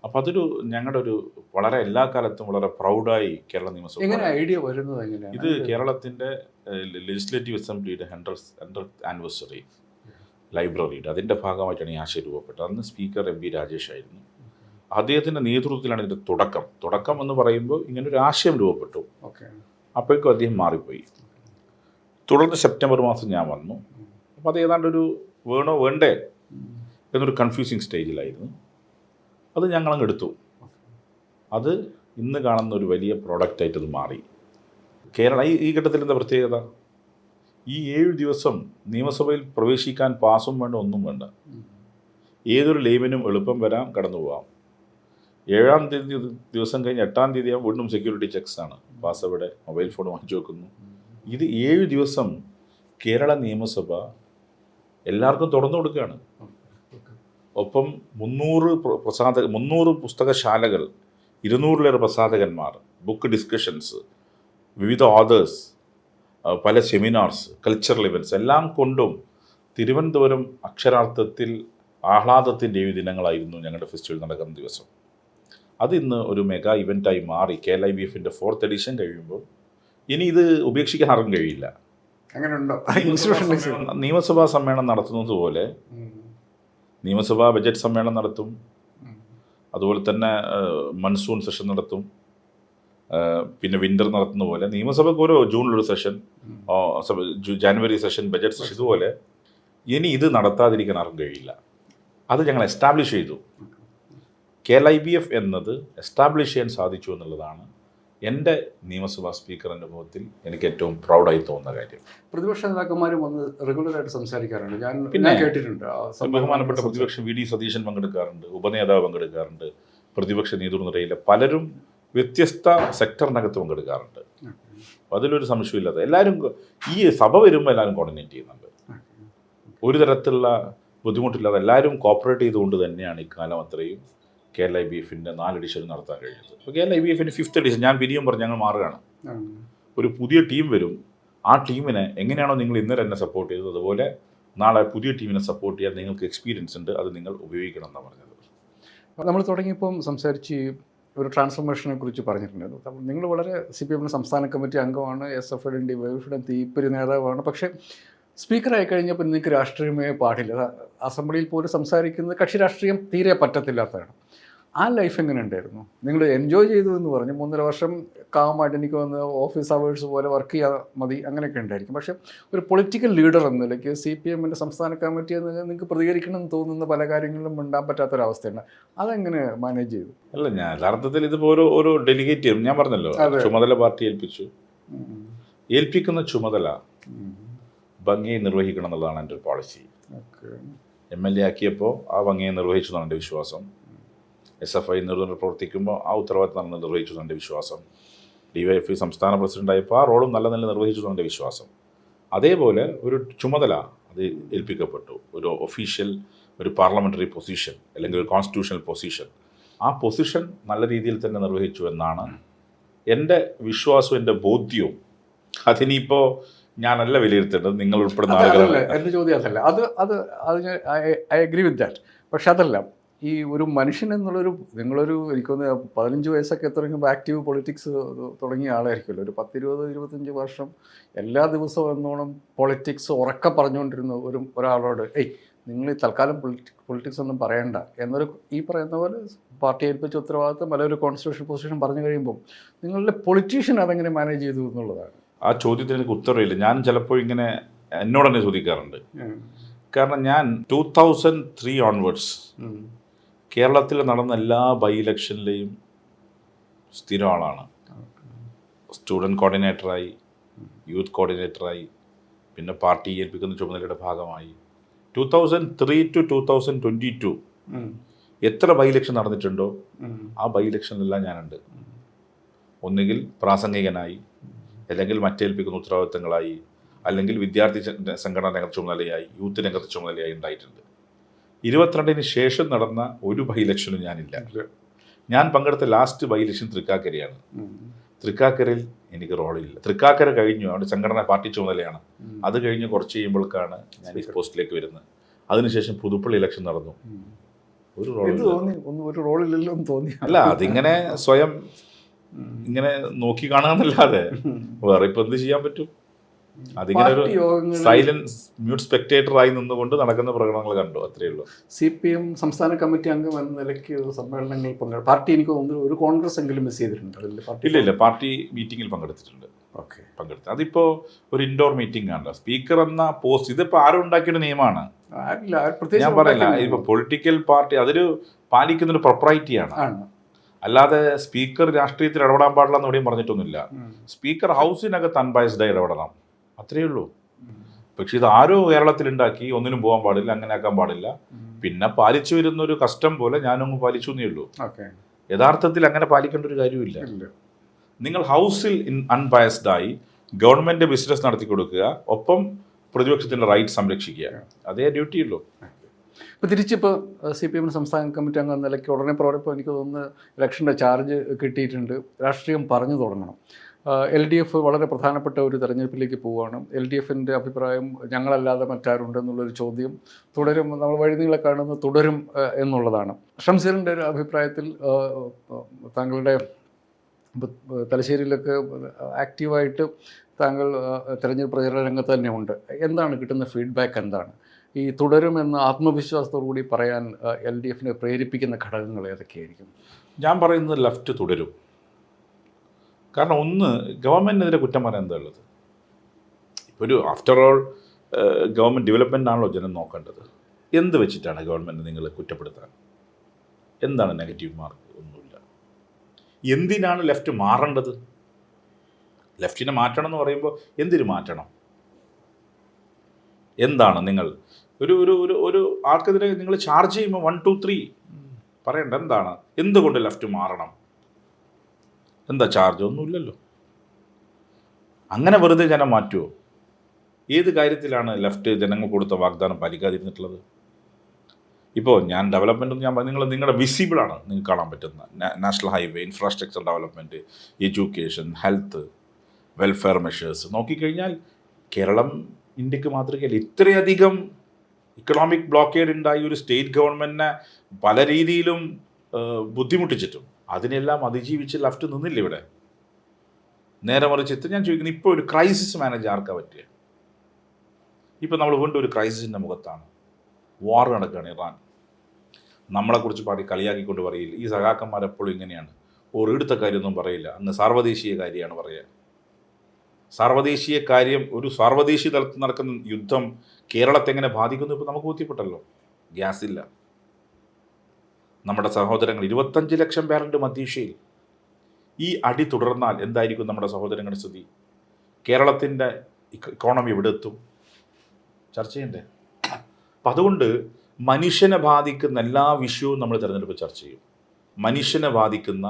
അപ്പോൾ അതൊരു ഞങ്ങളുടെ ഒരു വളരെ എല്ലാ കാലത്തും വളരെ പ്രൗഡായി കേരള നിയമസഭ. എങ്ങനെ ഐഡിയ വരുന്നത്? എങ്ങനെയാണ് ഇത്? കേരളത്തിൻ്റെ ലെജിസ്ലേറ്റീവ് അസംബ്ലിയുടെ 100th ആനിവേഴ്സറി ലൈബ്രറിയുടെ അതിൻ്റെ ഭാഗമായിട്ടാണ് ഈ ആശയം രൂപപ്പെട്ടത്. അന്ന് സ്പീക്കർ MB രാജേഷ് ആയിരുന്നു. അദ്ദേഹത്തിൻ്റെ നേതൃത്വത്തിലാണ് ഇതിൻ്റെ തുടക്കം എന്ന് പറയുമ്പോൾ ഇങ്ങനൊരു ആശയം രൂപപ്പെട്ടു. അപ്പോഴേക്കും അദ്ദേഹം മാറിപ്പോയി. തുടർന്ന് സെപ്റ്റംബർ മാസം ഞാൻ വന്നു. അപ്പോൾ അത് ഏതാണ്ടൊരു വേണോ വേണ്ടേ എന്നൊരു കൺഫ്യൂസിങ് സ്റ്റേജിലായിരുന്നു. അത് ഞങ്ങളങ്ങ് എടുത്തു. അത് ഇന്ന് കാണുന്ന ഒരു വലിയ പ്രോഡക്റ്റായിട്ട് അത് മാറി. കേരള ഈ ഘട്ടത്തിൽ എന്താ പ്രത്യേകത? ഈ 7 ദിവസം നിയമസഭയിൽ പ്രവേശിക്കാൻ പാസും വേണ്ട, ഒന്നും വേണ്ട. ഏതൊരു ലേമിനും എളുപ്പം വരാം, കടന്നു പോകാം. 7-ാം ദിവസം കഴിഞ്ഞ് 8-ാം തീയതി ആകുമ്പോൾ വീണ്ടും സെക്യൂരിറ്റി ചെക്സാണ്. പാസ് എവിടെ, മൊബൈൽ ഫോൺ വാങ്ങിച്ചു വെക്കുന്നു. ഇത് 7 ദിവസം കേരള നിയമസഭ എല്ലാവർക്കും തുറന്നു കൊടുക്കുകയാണ്. ഒപ്പം 300 പുസ്തകശാലകൾ, 200-ലേറെ പ്രസാധകന്മാർ, ബുക്ക് ഡിസ്കഷൻസ്, വിവിധ ഓതേഴ്സ്, പല സെമിനാർസ്, കൾച്ചറൽ ഇവൻറ്റ്സ് എല്ലാം കൊണ്ടും തിരുവനന്തപുരം അക്ഷരാർത്ഥത്തിൽ ആഹ്ലാദത്തിൻ്റെ 7 ദിനങ്ങളായിരുന്നു ഞങ്ങളുടെ ഫെസ്റ്റിവൽ നടക്കുന്ന ദിവസം. അതിന്ന് ഒരു മെഗാ ഇവൻ്റായി മാറി. KLIBF-ന്റെ 4th എഡിഷൻ കഴിയുമ്പോൾ ഇനി ഇത് ഉപേക്ഷിക്കാൻ ആർക്കും കഴിയില്ല. അങ്ങനെയുണ്ടോ? നിയമസഭാ സമ്മേളനം നടത്തുന്നത് പോലെ നിയമസഭാ ബജറ്റ് സമ്മേളനം നടത്തും, അതുപോലെ തന്നെ മൺസൂൺ സെഷൻ നടത്തും, പിന്നെ വിൻ്റർ നടത്തുന്ന പോലെ നിയമസഭയ്ക്ക് ഓരോ ജൂണിലൊരു session, January session, budget session, ഇതുപോലെ ഇനി ഇത് നടത്താതിരിക്കാൻ ആർക്കും കഴിയില്ല. അത് ഞങ്ങൾ എസ്റ്റാബ്ലിഷ് ചെയ്തു. KLIBF എന്നത് എസ്റ്റാബ്ലിഷ് ചെയ്യാൻ സാധിച്ചു എന്നുള്ളതാണ് എൻ്റെ നിയമസഭാ സ്പീക്കർ അനുഭവത്തിൽ എനിക്ക് ഏറ്റവും പ്രൗഡായി തോന്നുന്ന കാര്യം. പ്രതിപക്ഷ നേതാക്കന്മാരും വന്ന് റെഗുലറായിട്ട് സംസാരിക്കാറുണ്ട്. ഞാൻ കേട്ടിട്ടുണ്ട്. ബഹുമാനപ്പെട്ട പ്രതിപക്ഷം VD സതീശൻ പങ്കെടുക്കാറുണ്ട്, ഉപനേതാവ് പങ്കെടുക്കാറുണ്ട്, പ്രതിപക്ഷ നേതൃനിരയിലെ പലരും വ്യത്യസ്ത സെക്ടറിനകത്ത് പങ്കെടുക്കാറുണ്ട്. അതിലൊരു സംശയമില്ലാതെ എല്ലാവരും ഈ സഭ വരുമ്പോൾ എല്ലാവരും കോർഡിനേറ്റ് ചെയ്യുന്നുണ്ട്. ഒരു തരത്തിലുള്ള ബുദ്ധിമുട്ടില്ലാതെ എല്ലാവരും കോപ്പറേറ്റ് ചെയ്തുകൊണ്ട് തന്നെയാണ് ഇക്കാലം അത്രയും KLIBF-ന്റെ 4 എഡിഷൻ നടത്താൻ കഴിഞ്ഞത്. അപ്പോൾ KLIBF-ന്റെ 5th എഡിഷൻ ഞാൻ പിരിയും പറഞ്ഞ് ഞങ്ങൾ മാറുകയാണ്. ഒരു പുതിയ ടീം വരും. ആ ടീമിനെ എങ്ങനെയാണോ നിങ്ങൾ ഇന്നലെ എന്നെ സപ്പോർട്ട് ചെയ്തത്, അതുപോലെ നാളെ പുതിയ ടീമിനെ സപ്പോർട്ട് ചെയ്യാൻ നിങ്ങൾക്ക് എക്സ്പീരിയൻസ് ഉണ്ട്, അത് നിങ്ങൾ ഉപയോഗിക്കണം എന്നാണ് പറഞ്ഞത്. നമ്മൾ തുടങ്ങിയപ്പം സംസാരിച്ച് ഒരു ട്രാൻസ്ഫോർമേഷനെ കുറിച്ച് പറഞ്ഞിട്ടുണ്ടായിരുന്നു. നിങ്ങൾ വളരെ CPM സംസ്ഥാന കമ്മിറ്റി അംഗമാണ്, SFIയുടെ വൈഫിയുടെ തീപ്പൊരി നേതാവാണ്. പക്ഷേ സ്പീക്കറായി കഴിഞ്ഞപ്പോൾ നിങ്ങൾക്ക് രാഷ്ട്രീയമേ പാടില്ല. അസംബ്ലിയിൽ പോലും സംസാരിക്കുന്നത് കക്ഷി രാഷ്ട്രീയം തീരെ പറ്റത്തില്ലാത്തതാണ്. ആ ലൈഫ് എങ്ങനെ ഉണ്ടായിരുന്നു? നിങ്ങൾ എൻജോയ് ചെയ്തു എന്ന് പറഞ്ഞു. 3.5 വർഷം കാമായിട്ട് എനിക്ക് വന്ന് ഓഫീസ് അവേഴ്സ് പോലെ വർക്ക് ചെയ്യാൻ മതി, അങ്ങനെയൊക്കെ ഉണ്ടായിരിക്കും. പക്ഷേ ഒരു പൊളിറ്റിക്കൽ ലീഡർ എന്ന നിലയ്ക്ക് CPM-ന്റെ സംസ്ഥാന കമ്മിറ്റി എന്ന് നിങ്ങൾക്ക് പ്രതികരിക്കണം എന്ന് തോന്നുന്ന പല കാര്യങ്ങളിലും മിണ്ടാൻ പറ്റാത്തൊരവസ്ഥയുണ്ട്. അതെങ്ങനെ മാനേജ് ചെയ്തു? അല്ല, ഞാൻ യഥാർത്ഥത്തിൽ ഇതിപ്പോൾ ഓരോ ഡെലിഗേറ്റ് ചെയ്യും. ഞാൻ പറഞ്ഞല്ലോ, ചുമതല പാർട്ടി ഏൽപ്പിച്ചു. ഏൽപ്പിക്കുന്ന ചുമതല ഭംഗിയായി നിർവഹിക്കണം എന്നുള്ളതാണ് എൻ്റെ ഒരു പോളിസി. MLA ആക്കിയപ്പോൾ ആ ഭംഗിയെ നിർവഹിച്ചു എന്നാണ് എൻ്റെ വിശ്വാസം. SFI നേതൃത്വത്തിൽ പ്രവർത്തിക്കുമ്പോൾ ആ ഉത്തരവാദിത്തം നിർവഹിച്ചു എന്നാണ് എൻ്റെ വിശ്വാസം. DYFI സംസ്ഥാന പ്രസിഡൻ്റായപ്പോൾ ആ റോളും നല്ല നിർവഹിച്ചു എന്നാണ് എൻ്റെ വിശ്വാസം. അതേപോലെ ഒരു ചുമതല അത് ഏൽപ്പിക്കപ്പെട്ടു. ഒരു ഒഫീഷ്യൽ, ഒരു പാർലമെൻ്ററി പൊസിഷൻ അല്ലെങ്കിൽ ഒരു കോൺസ്റ്റിറ്റ്യൂഷണൽ പൊസിഷൻ. ആ പൊസിഷൻ നല്ല രീതിയിൽ തന്നെ നിർവഹിച്ചു എന്നാണ് എൻ്റെ വിശ്വാസവും എൻ്റെ ബോധ്യവും. അതിനിപ്പോൾ ഞാനല്ല വിലയിരുത്തേണ്ടത്, നിങ്ങൾ ഉൾപ്പെടുന്ന ആളുകളല്ല. എൻ്റെ ചോദ്യം അതല്ല. അത് ഐ അഗ്രി വിത്ത് ദാറ്റ്. പക്ഷെ അതല്ല, ഈ ഒരു മനുഷ്യൻ എന്നുള്ളൊരു, നിങ്ങളൊരു എനിക്കൊന്ന് 15 വയസ്സൊക്കെ തുടങ്ങുമ്പോൾ ആക്റ്റീവ് പൊളിറ്റിക്സ് തുടങ്ങിയ ആളായിരിക്കുമല്ലോ. ഒരു 10-20-25 വർഷം എല്ലാ ദിവസവും എന്നോണം പൊളിറ്റിക്സ് ഉറക്കെ പറഞ്ഞുകൊണ്ടിരുന്ന ഒരാളോട് നിങ്ങൾ തൽക്കാലം പൊളിറ്റിക്സ് ഒന്നും പറയണ്ട എന്നൊരു, ഈ പറയുന്ന പോലെ പാർട്ടി ഏൽപ്പിച്ച ഉത്തരവാദിത്തം അല്ലെങ്കിൽ ഒരു കോൺസ്റ്റിറ്റ്യൂഷൻ പൊസിഷൻ പറഞ്ഞു കഴിയുമ്പോൾ നിങ്ങളുടെ പൊളിറ്റീഷ്യൻ അതെങ്ങനെ മാനേജ് ചെയ്തു എന്നുള്ളതാണ്. ആ ചോദ്യത്തിന് എനിക്ക് ഉത്തരവില്ല. ഞാൻ ചിലപ്പോൾ ഇങ്ങനെ എന്നോട് തന്നെ ചോദിക്കാറുണ്ട്. കാരണം ഞാൻ 2003 ഓൺവേർഡ്സ് കേരളത്തിൽ നടന്ന എല്ലാ ബൈ ഇലക്ഷനിലെയും സ്ഥിരം ആളാണ്. സ്റ്റുഡൻറ് കോർഡിനേറ്ററായി, യൂത്ത് കോർഡിനേറ്ററായി, പിന്നെ പാർട്ടി ഏൽപ്പിക്കുന്ന ചുമതലയുടെ ഭാഗമായി. 2003 to 2022 എത്ര ബൈ ഇലക്ഷൻ നടന്നിട്ടുണ്ടോ ആ ബൈ ഇലക്ഷനിലെല്ലാം ഞാനുണ്ട്. ഒന്നുകിൽ പ്രാസംഗികനായി, അല്ലെങ്കിൽ മറ്റേൽപ്പിക്കുന്ന ഉത്തരവാദിത്തങ്ങളായി, അല്ലെങ്കിൽ വിദ്യാർത്ഥി സംഘടനാ രംഗത്ത് ചുമതലയായി, യൂത്ത് രംഗത്ത് ചുമതലയായി ഉണ്ടായിട്ടുണ്ട്. 22-ന് ശേഷം നടന്ന ഒരു ബൈ ഇലക്ഷനും ഞാനില്ല. ഞാൻ പങ്കെടുത്ത ലാസ്റ്റ് ബൈ ഇലക്ഷൻ തൃക്കാക്കരയാണ്. തൃക്കാക്കരയിൽ എനിക്ക് റോളില്ല. തൃക്കാക്കര കഴിഞ്ഞു, അവിടെ സംഘടനാ പാർട്ടി ചുമതലയാണ്. അത് കഴിഞ്ഞ് കുറച്ച് കഴിയുമ്പോഴേക്കാണ് ഞാൻ ഈ പോസ്റ്റിലേക്ക് വരുന്നത്. അതിനുശേഷം പുതുപ്പള്ളി ഇലക്ഷൻ നടന്നു. ഒരു റോളില്ലല്ലോ എന്ന് തോന്നി. അല്ല, അതിങ്ങനെ സ്വയം ഇങ്ങനെ നോക്കി കാണാന്നല്ലാതെ വേറെ ഇപ്പം എന്ത് ചെയ്യാൻ പറ്റും? അതിങ്ങനെ ഒരു സൈലന്റ് മ്യൂട്ട് സ്പെക്ടേറ്റർ ആയി നിന്നുകൊണ്ട് നടക്കുന്ന പ്രകടനങ്ങൾ കണ്ടു, അത്രയേ ഉള്ളൂ. CPM സംസ്ഥാന കമ്മിറ്റി അംഗം എന്ന നിലയ്ക്ക് സമ്മേളനങ്ങൾ പങ്കെടുക്കും. പാർട്ടി എനിക്ക് തോന്നുന്നു ഒരു കോൺഗ്രസ് എങ്കിലും മിസ് ചെയ്തിട്ടുണ്ട്. ഇല്ല, പാർട്ടി മീറ്റിങ്ങിൽ പങ്കെടുത്തിട്ടുണ്ട്. പങ്കെടുത്തു. അതിപ്പോൾ ഒരു ഇൻഡോർ മീറ്റിംഗ് ആണ്. സ്പീക്കർ എന്ന പോസ്റ്റ് ഇതിപ്പോൾ ആരും ഉണ്ടാക്കിയൊരു നിയമമാണ്. ഞാൻ പറയില്ല, ഇപ്പോൾ പൊളിറ്റിക്കൽ പാർട്ടി അതൊരു പാലിക്കുന്നൊരു പ്രൊപ്രൈറ്റിയാണ്. അല്ലാതെ സ്പീക്കർ രാഷ്ട്രീയത്തിൽ ഇടപെടാൻ പാടില്ല എന്ന് എവിടെയും പറഞ്ഞിട്ടൊന്നുമില്ല. സ്പീക്കർ ഹൗസിനകത്ത് അൺബയസ്ഡായി ഇടപെടണം, അത്രയേ ഉള്ളൂ. പക്ഷെ ഇത് ആരോ കേരളത്തിലുണ്ടാക്കി ഒന്നിനും പോകാൻ പാടില്ല, അങ്ങനെ ആക്കാൻ പാടില്ല, പിന്നെ പാലിച്ചു വരുന്ന ഒരു കസ്റ്റം പോലെ ഞാനൊന്ന് പാലിച്ചു എന്നേ ഉള്ളൂ. യഥാർത്ഥത്തിൽ അങ്ങനെ പാലിക്കേണ്ട ഒരു കാര്യമില്ല. നിങ്ങൾ ഹൗസിൽ അൺബയസ്ഡായി ഗവൺമെൻറ് ബിസിനസ് നടത്തി കൊടുക്കുക, ഒപ്പം പ്രതിപക്ഷത്തിൻ്റെ റൈറ്റ് സംരക്ഷിക്കുക, അതേ ഡ്യൂട്ടി ഉള്ളൂ. ഇപ്പോൾ തിരിച്ചിപ്പോൾ CPM സംസ്ഥാന കമ്മിറ്റി അംഗം എന്ന നിലയ്ക്ക് ഉടനെ ഇപ്പോൾ എനിക്ക് തോന്നുന്നു ഇലക്ഷൻ്റെ ചാർജ് കിട്ടിയിട്ടുണ്ട്, രാഷ്ട്രീയം പറഞ്ഞു തുടങ്ങണം. LDF വളരെ പ്രധാനപ്പെട്ട ഒരു തെരഞ്ഞെടുപ്പിലേക്ക് പോവുകയാണ്. LDFൻ്റെ അഭിപ്രായം ഞങ്ങളല്ലാതെ മറ്റാരുണ്ടെന്നുള്ളൊരു ചോദ്യം തുടരും, നമ്മൾ വഴിനീളെ കാണുന്നത് തുടരും എന്നുള്ളതാണ്. ഷംസീറിൻ്റെ ഒരു അഭിപ്രായത്തിൽ താങ്കളുടെ തലശ്ശേരിയിലൊക്കെ ആക്റ്റീവായിട്ട് താങ്കൾ തെരഞ്ഞെടുപ്പ് പ്രചരണ രംഗത്ത് തന്നെ ഉണ്ട്. എന്താണ് കിട്ടുന്ന ഫീഡ്ബാക്ക്? എന്താണ് ഈ തുടരുമെന്ന് ആത്മവിശ്വാസത്തോടു കൂടി പറയാൻ LDFനെ പ്രേരിപ്പിക്കുന്ന ഘടകങ്ങൾ ഏതൊക്കെയായിരിക്കും? ഞാൻ പറയുന്നത് ലെഫ്റ്റ് തുടരും. കാരണം ഒന്ന്, ഗവൺമെൻറ്റിനെതിരെ കുറ്റം പറയാൻ എന്താ ഉള്ളത്? ഇപ്പോൾ ഒരു ആഫ്റ്റർ ഓൾ ഗവൺമെൻറ് ഡെവലപ്മെൻ്റ് ആണല്ലോ ജനം നോക്കേണ്ടത്. എന്ത് വെച്ചിട്ടാണ് ഗവൺമെൻറ് നിങ്ങൾ കുറ്റപ്പെടുത്താൻ? എന്താണ് നെഗറ്റീവ് മാർക്ക്? ഒന്നുമില്ല. എന്തിനാണ് ലെഫ്റ്റ് മാറേണ്ടത്? ലെഫ്റ്റിനെ മാറ്റണം എന്ന് പറയുമ്പോൾ എന്തിനു മാറ്റണം? എന്താണ് നിങ്ങൾ ഒരു ഒരു ഒരു ഒരു ആൾക്കെതിരെ നിങ്ങൾ ചാർജ് ചെയ്യുമ്പോൾ 1 2 3 പറയണ്ട. എന്താണ്, എന്തുകൊണ്ട് ലെഫ്റ്റ് മാറണം? എന്താ ചാർജ്? ഒന്നുമില്ലല്ലോ. അങ്ങനെ വെറുതെ ജനം മാറ്റുമോ? ഏത് കാര്യത്തിലാണ് ലെഫ്റ്റ് ജനങ്ങൾ കൊടുത്ത വാഗ്ദാനം പാലിക്കാതിരുന്നിട്ടുള്ളത്? ഇപ്പോൾ ഞാൻ ഡെവലപ്മെൻറ്റ് ഞാൻ നിങ്ങളുടെ വിസിബിളാണ്, നിങ്ങൾക്ക് കാണാൻ പറ്റുന്ന national highway, infrastructure development, education, health, welfare measures നോക്കിക്കഴിഞ്ഞാൽ കേരളം ഇന്ത്യക്ക് മാതൃകയിൽ ഇത്രയധികം ഇക്കണോമിക് ബ്ലോക്കേഡ് ഉണ്ടായി ഒരു സ്റ്റേറ്റ് ഗവൺമെൻറ്റിനെ പല രീതിയിലും ബുദ്ധിമുട്ടിച്ചിട്ടും അതിനെല്ലാം അതിജീവിച്ച് ലെഫ്റ്റ് നിന്നില്ല ഇവിടെ. നേരെ മറിച്ച് ഞാൻ ചോദിക്കുന്നത്, ഇപ്പോൾ ഒരു ക്രൈസിസ് മാനേജ് ആർക്കാ പറ്റിയ? ഇപ്പോൾ നമ്മൾ വീണ്ടും ഒരു ക്രൈസിസിൻ്റെ മുഖത്താണ്. വാർ നടക്കുകയാണ് ഇറാൻ. നമ്മളെക്കുറിച്ച് പാടി കളിയാക്കിക്കൊണ്ട് പറയില്ല, ഈ സഖാക്കന്മാരെപ്പോഴും ഇങ്ങനെയാണ്, ഒരിടത്തെ കാര്യമൊന്നും പറയില്ല, അങ്ങ് സാർവദേശീയ കാര്യമാണ് പറയുക. സാർവദേശീയ കാര്യം, ഒരു സാർവദേശീയ തലത്തിൽ നടക്കുന്ന യുദ്ധം കേരളത്തെ എങ്ങനെ ബാധിക്കുന്നു ഇപ്പോൾ നമുക്ക് ബോധ്യപ്പെട്ടല്ലോ. ഗ്യാസില്ല. നമ്മുടെ സഹോദരങ്ങൾ 25 ലക്ഷം പേരുണ്ട് മധ്യേഷ്യയിൽ. ഈ അടി തുടർന്നാൽ എന്തായിരിക്കും നമ്മുടെ സഹോദരങ്ങളുടെ സ്ഥിതി? കേരളത്തിൻ്റെ ഇക്കോണമി എവിടെ എത്തും? ചർച്ച ചെയ്യണ്ടേ? അപ്പം അതുകൊണ്ട് മനുഷ്യനെ ബാധിക്കുന്ന എല്ലാ വിഷയവും നമ്മൾ തിരഞ്ഞെടുപ്പ് ചർച്ച ചെയ്യും. മനുഷ്യനെ ബാധിക്കുന്ന,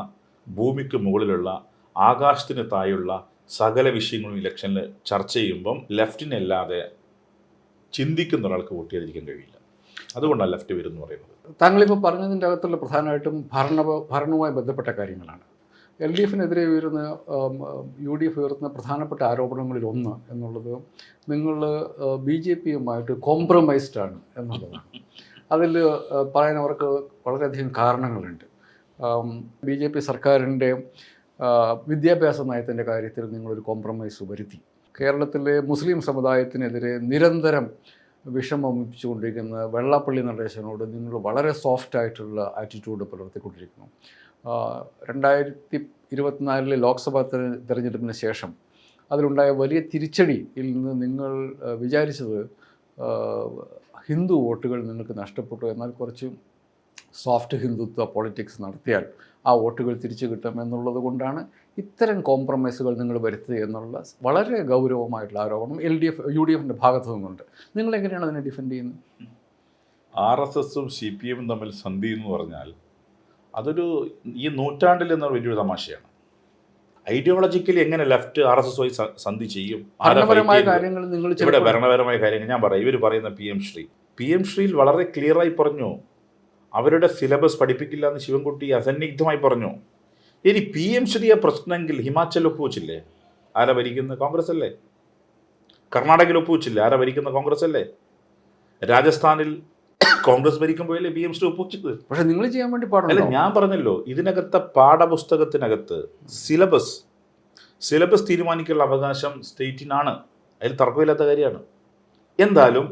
ഭൂമിക്ക് മുകളിലുള്ള, ആകാശത്തിന് താഴെയുള്ള സകല വിഷയങ്ങളും ഇലക്ഷനിൽ ചർച്ച ചെയ്യുമ്പം ലെഫ്റ്റിനല്ലാതെ ചിന്തിക്കുന്ന ഒരാൾക്ക് വോട്ട് ചെയ്തിരിക്കാൻ കഴിയില്ല. അതുകൊണ്ടാണ് ലെഫ്റ്റ് വരും എന്ന് പറയുന്നത്. താങ്കളിപ്പോൾ പറഞ്ഞതിൻ്റെ അകത്തുള്ള പ്രധാനമായിട്ടും ഭരണവുമായി ബന്ധപ്പെട്ട കാര്യങ്ങളാണ്. LDFനെതിരെ ഉയരുന്ന UDF ഉയർത്തുന്ന പ്രധാനപ്പെട്ട ആരോപണങ്ങളിൽ ഒന്ന് എന്നുള്ളത് നിങ്ങൾ BJPയുമായിട്ട് കോംപ്രമൈസ്ഡ് ആണ് എന്നുള്ളതാണ്. അതിൽ പറയാൻ അവർക്ക് വളരെയധികം കാരണങ്ങളുണ്ട്. BJP സർക്കാരിൻ്റെ വിദ്യാഭ്യാസ നയത്തിൻ്റെ കാര്യത്തിൽ നിങ്ങളൊരു കോംപ്രമൈസ് വരുത്തി. കേരളത്തിലെ മുസ്ലിം സമുദായത്തിനെതിരെ നിരന്തരം വിഷമമിപ്പിച്ചുകൊണ്ടിരിക്കുന്ന വെള്ളാപ്പള്ളി നടേശനോട് നിങ്ങൾ വളരെ സോഫ്റ്റായിട്ടുള്ള ആറ്റിറ്റ്യൂഡ് പുലർത്തിക്കൊണ്ടിരിക്കുന്നു. 2024 ലോക്സഭാ തെരഞ്ഞെടുപ്പിന് ശേഷം അതിലുണ്ടായ വലിയ തിരിച്ചടിയിൽ നിന്ന് നിങ്ങൾ വിചാരിച്ചത് ഹിന്ദു വോട്ടുകൾ നിങ്ങൾക്ക് നഷ്ടപ്പെട്ടു, എന്നാൽ കുറച്ച് സോഫ്റ്റ് ഹിന്ദുത്വ പൊളിറ്റിക്സ് നടത്തിയാൽ ആ വോട്ടുകൾ തിരിച്ചു കിട്ടും എന്നുള്ളത് കൊണ്ടാണ് ഇത്തരം കോംപ്രമൈസുകൾ നിങ്ങൾ വരുത്തുക എന്നുള്ള വളരെ ഗൗരവമായിട്ടുള്ള ആരോപണം UDFൻ്റെ ഭാഗത്തു നിന്നുണ്ട്. നിങ്ങളെങ്ങനെയാണ് അതിനെ ഡിഫെൻഡ് ചെയ്യുന്നത്? RSSും CPMും തമ്മിൽ സന്ധി എന്ന് പറഞ്ഞാൽ അതൊരു ഈ നൂറ്റാണ്ടിൽ എന്നൊരു വലിയൊരു തമാശയാണ്. ഐഡിയോളജിക്കലി എങ്ങനെ ലെഫ്റ്റ് RSSുമായി സന്ധി ചെയ്യും? ഭരണപരമായ കാര്യങ്ങൾ നിങ്ങൾ ഇവിടെ ഭരണപരമായ കാര്യങ്ങൾ ഞാൻ പറയാം. ഇവർ പറയുന്ന PM ശ്രീയിൽ വളരെ ക്ലിയറായി പറഞ്ഞു, അവരുടെ സിലബസ് പഠിപ്പിക്കില്ല എന്ന് ശിവൻകുട്ടി അസന്നിഗ്ധമായി പറഞ്ഞു. ഇനി PM ശ്രീയെ പ്രശ്നമെങ്കിൽ ഹിമാചൽ ഒപ്പുവെച്ചില്ലേ? ആരാ ഭരിക്കുന്ന? കോൺഗ്രസ് അല്ലേ. കർണാടകയിൽ ഒപ്പുവെച്ചില്ലേ? ആരാ ഭരിക്കുന്ന? കോൺഗ്രസ് അല്ലേ. രാജസ്ഥാനിൽ കോൺഗ്രസ് ഭരിക്കുമ്പോഴല്ലേ PM ശ്രീ ഒപ്പുവെച്ചത്? പക്ഷെ നിങ്ങൾ ചെയ്യാൻ വേണ്ടി പാടില്ല. അല്ല, ഞാൻ പറഞ്ഞല്ലോ, ഇതിനകത്തെ പാഠപുസ്തകത്തിനകത്ത് സിലബസ് തീരുമാനിക്കാനുള്ള അവകാശം സ്റ്റേറ്റിനാണ്. അതിൽ തർക്കമില്ലാത്ത കാര്യമാണ്. എന്തായാലും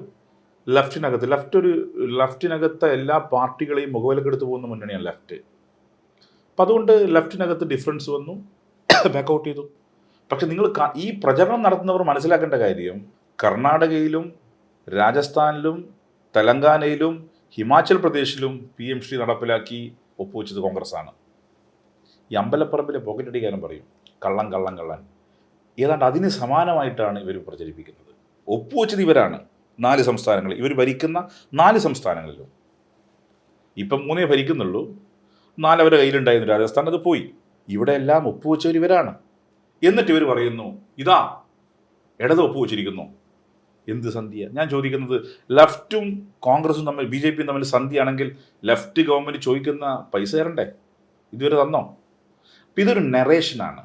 ലെഫ്റ്റിനകത്ത് എല്ലാ പാർട്ടികളെയും മുഖവിലക്കെടുത്ത് പോകുന്ന മുന്നണിയാണ് ലെഫ്റ്റ്. അപ്പം അതുകൊണ്ട് ലെഫ്റ്റിനകത്ത് ഡിഫറൻസ് വന്നു, ബാക്കൗട്ട് ചെയ്തു. പക്ഷെ നിങ്ങൾ ഈ പ്രചരണം നടത്തുന്നവർ മനസ്സിലാക്കേണ്ട കാര്യം, കർണാടകയിലും രാജസ്ഥാനിലും തെലങ്കാനയിലും ഹിമാചൽ പ്രദേശിലും PM ശ്രീ നടപ്പിലാക്കി ഒപ്പുവെച്ചത് കോൺഗ്രസ്സാണ്. ഈ അമ്പലപ്പറമ്പിലെ പോക്കറ്റടിക്കാരൻ പറയും കള്ളൻ. ഏതാണ്ട് അതിന് സമാനമായിട്ടാണ് ഇവർ പ്രചരിപ്പിക്കുന്നത്. ഒപ്പുവെച്ചത് ഇവരാണ്. 4 സംസ്ഥാനങ്ങളിൽ, ഇവർ ഭരിക്കുന്ന 4 സംസ്ഥാനങ്ങളിലും. ഇപ്പം 3 ഭരിക്കുന്നുള്ളൂ, 4 അവരുടെ കയ്യിലുണ്ടായിരുന്നു. രാജസ്ഥാൻ അത് പോയി. ഇവിടെ എല്ലാം ഒപ്പുവെച്ചവർ ഇവരാണ്. എന്നിട്ട് ഇവർ പറയുന്നു, ഇതാ ഇടത് ഒപ്പുവെച്ചിരിക്കുന്നു. എന്ത് സന്ധിയ? ഞാൻ ചോദിക്കുന്നത്, ലെഫ്റ്റും കോൺഗ്രസും തമ്മിൽ, ബി ജെ പിയും തമ്മിൽ സന്ധിയാണെങ്കിൽ ലെഫ്റ്റ് ഗവൺമെൻറ് ചോദിക്കുന്ന പൈസ തരണ്ടേ? ഇതുവരെ തന്നോ? അപ്പം ഇതൊരു നെറേഷനാണ്.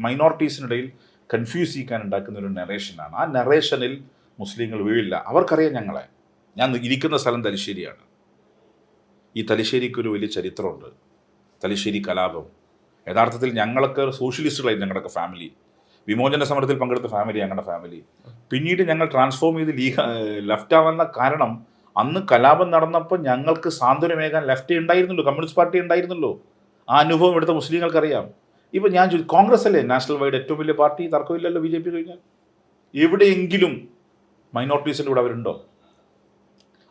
മൈനോറിറ്റീസിനിടയിൽ കൺഫ്യൂസ് ചെയ്യിക്കാൻ ഉണ്ടാക്കുന്ന ഒരു നെറേഷനാണ്. ആ നെറേഷനിൽ മുസ്ലിങ്ങൾ വീഴില്ല. അവർക്കറിയാം ഞങ്ങളെ. ഞാൻ ഇരിക്കുന്ന സ്ഥലം തലശ്ശേരിയാണ്. ഈ തലശ്ശേരിക്കൊരു വലിയ ചരിത്രമുണ്ട്. തലശ്ശേരി കലാപം. യഥാർത്ഥത്തിൽ ഞങ്ങളൊക്കെ സോഷ്യലിസ്റ്റുകളായിരുന്നു. ഞങ്ങളുടെയൊക്കെ ഫാമിലി വിമോചന സമരത്തിൽ പങ്കെടുത്ത ഫാമിലി ഞങ്ങളുടെ ഫാമിലി. പിന്നീട് ഞങ്ങൾ ട്രാൻസ്ഫോം ചെയ്ത് ലെഫ്റ്റ് ആവാനുള്ള കാരണം, അന്ന് കലാപം നടന്നപ്പോൾ ഞങ്ങൾക്ക് സാന്ത്വനമേകാൻ ലെഫ്റ്റ് ഉണ്ടായിരുന്നുള്ളൂ, കമ്മ്യൂണിസ്റ്റ് പാർട്ടി ഉണ്ടായിരുന്നുള്ളൂ. ആ അനുഭവം ഇവിടുത്തെ മുസ്ലിങ്ങൾക്കറിയാം. ഇപ്പം ഞാൻ കോൺഗ്രസ് അല്ലേ നാഷണൽ വൈഡ് ഏറ്റവും വലിയ പാർട്ടി? തർക്കമില്ലല്ലോ ബി ജെ പി കഴിഞ്ഞാൽ. എവിടെയെങ്കിലും മൈനോറിറ്റീസിൻ്റെ കൂടെ അവരുണ്ടോ?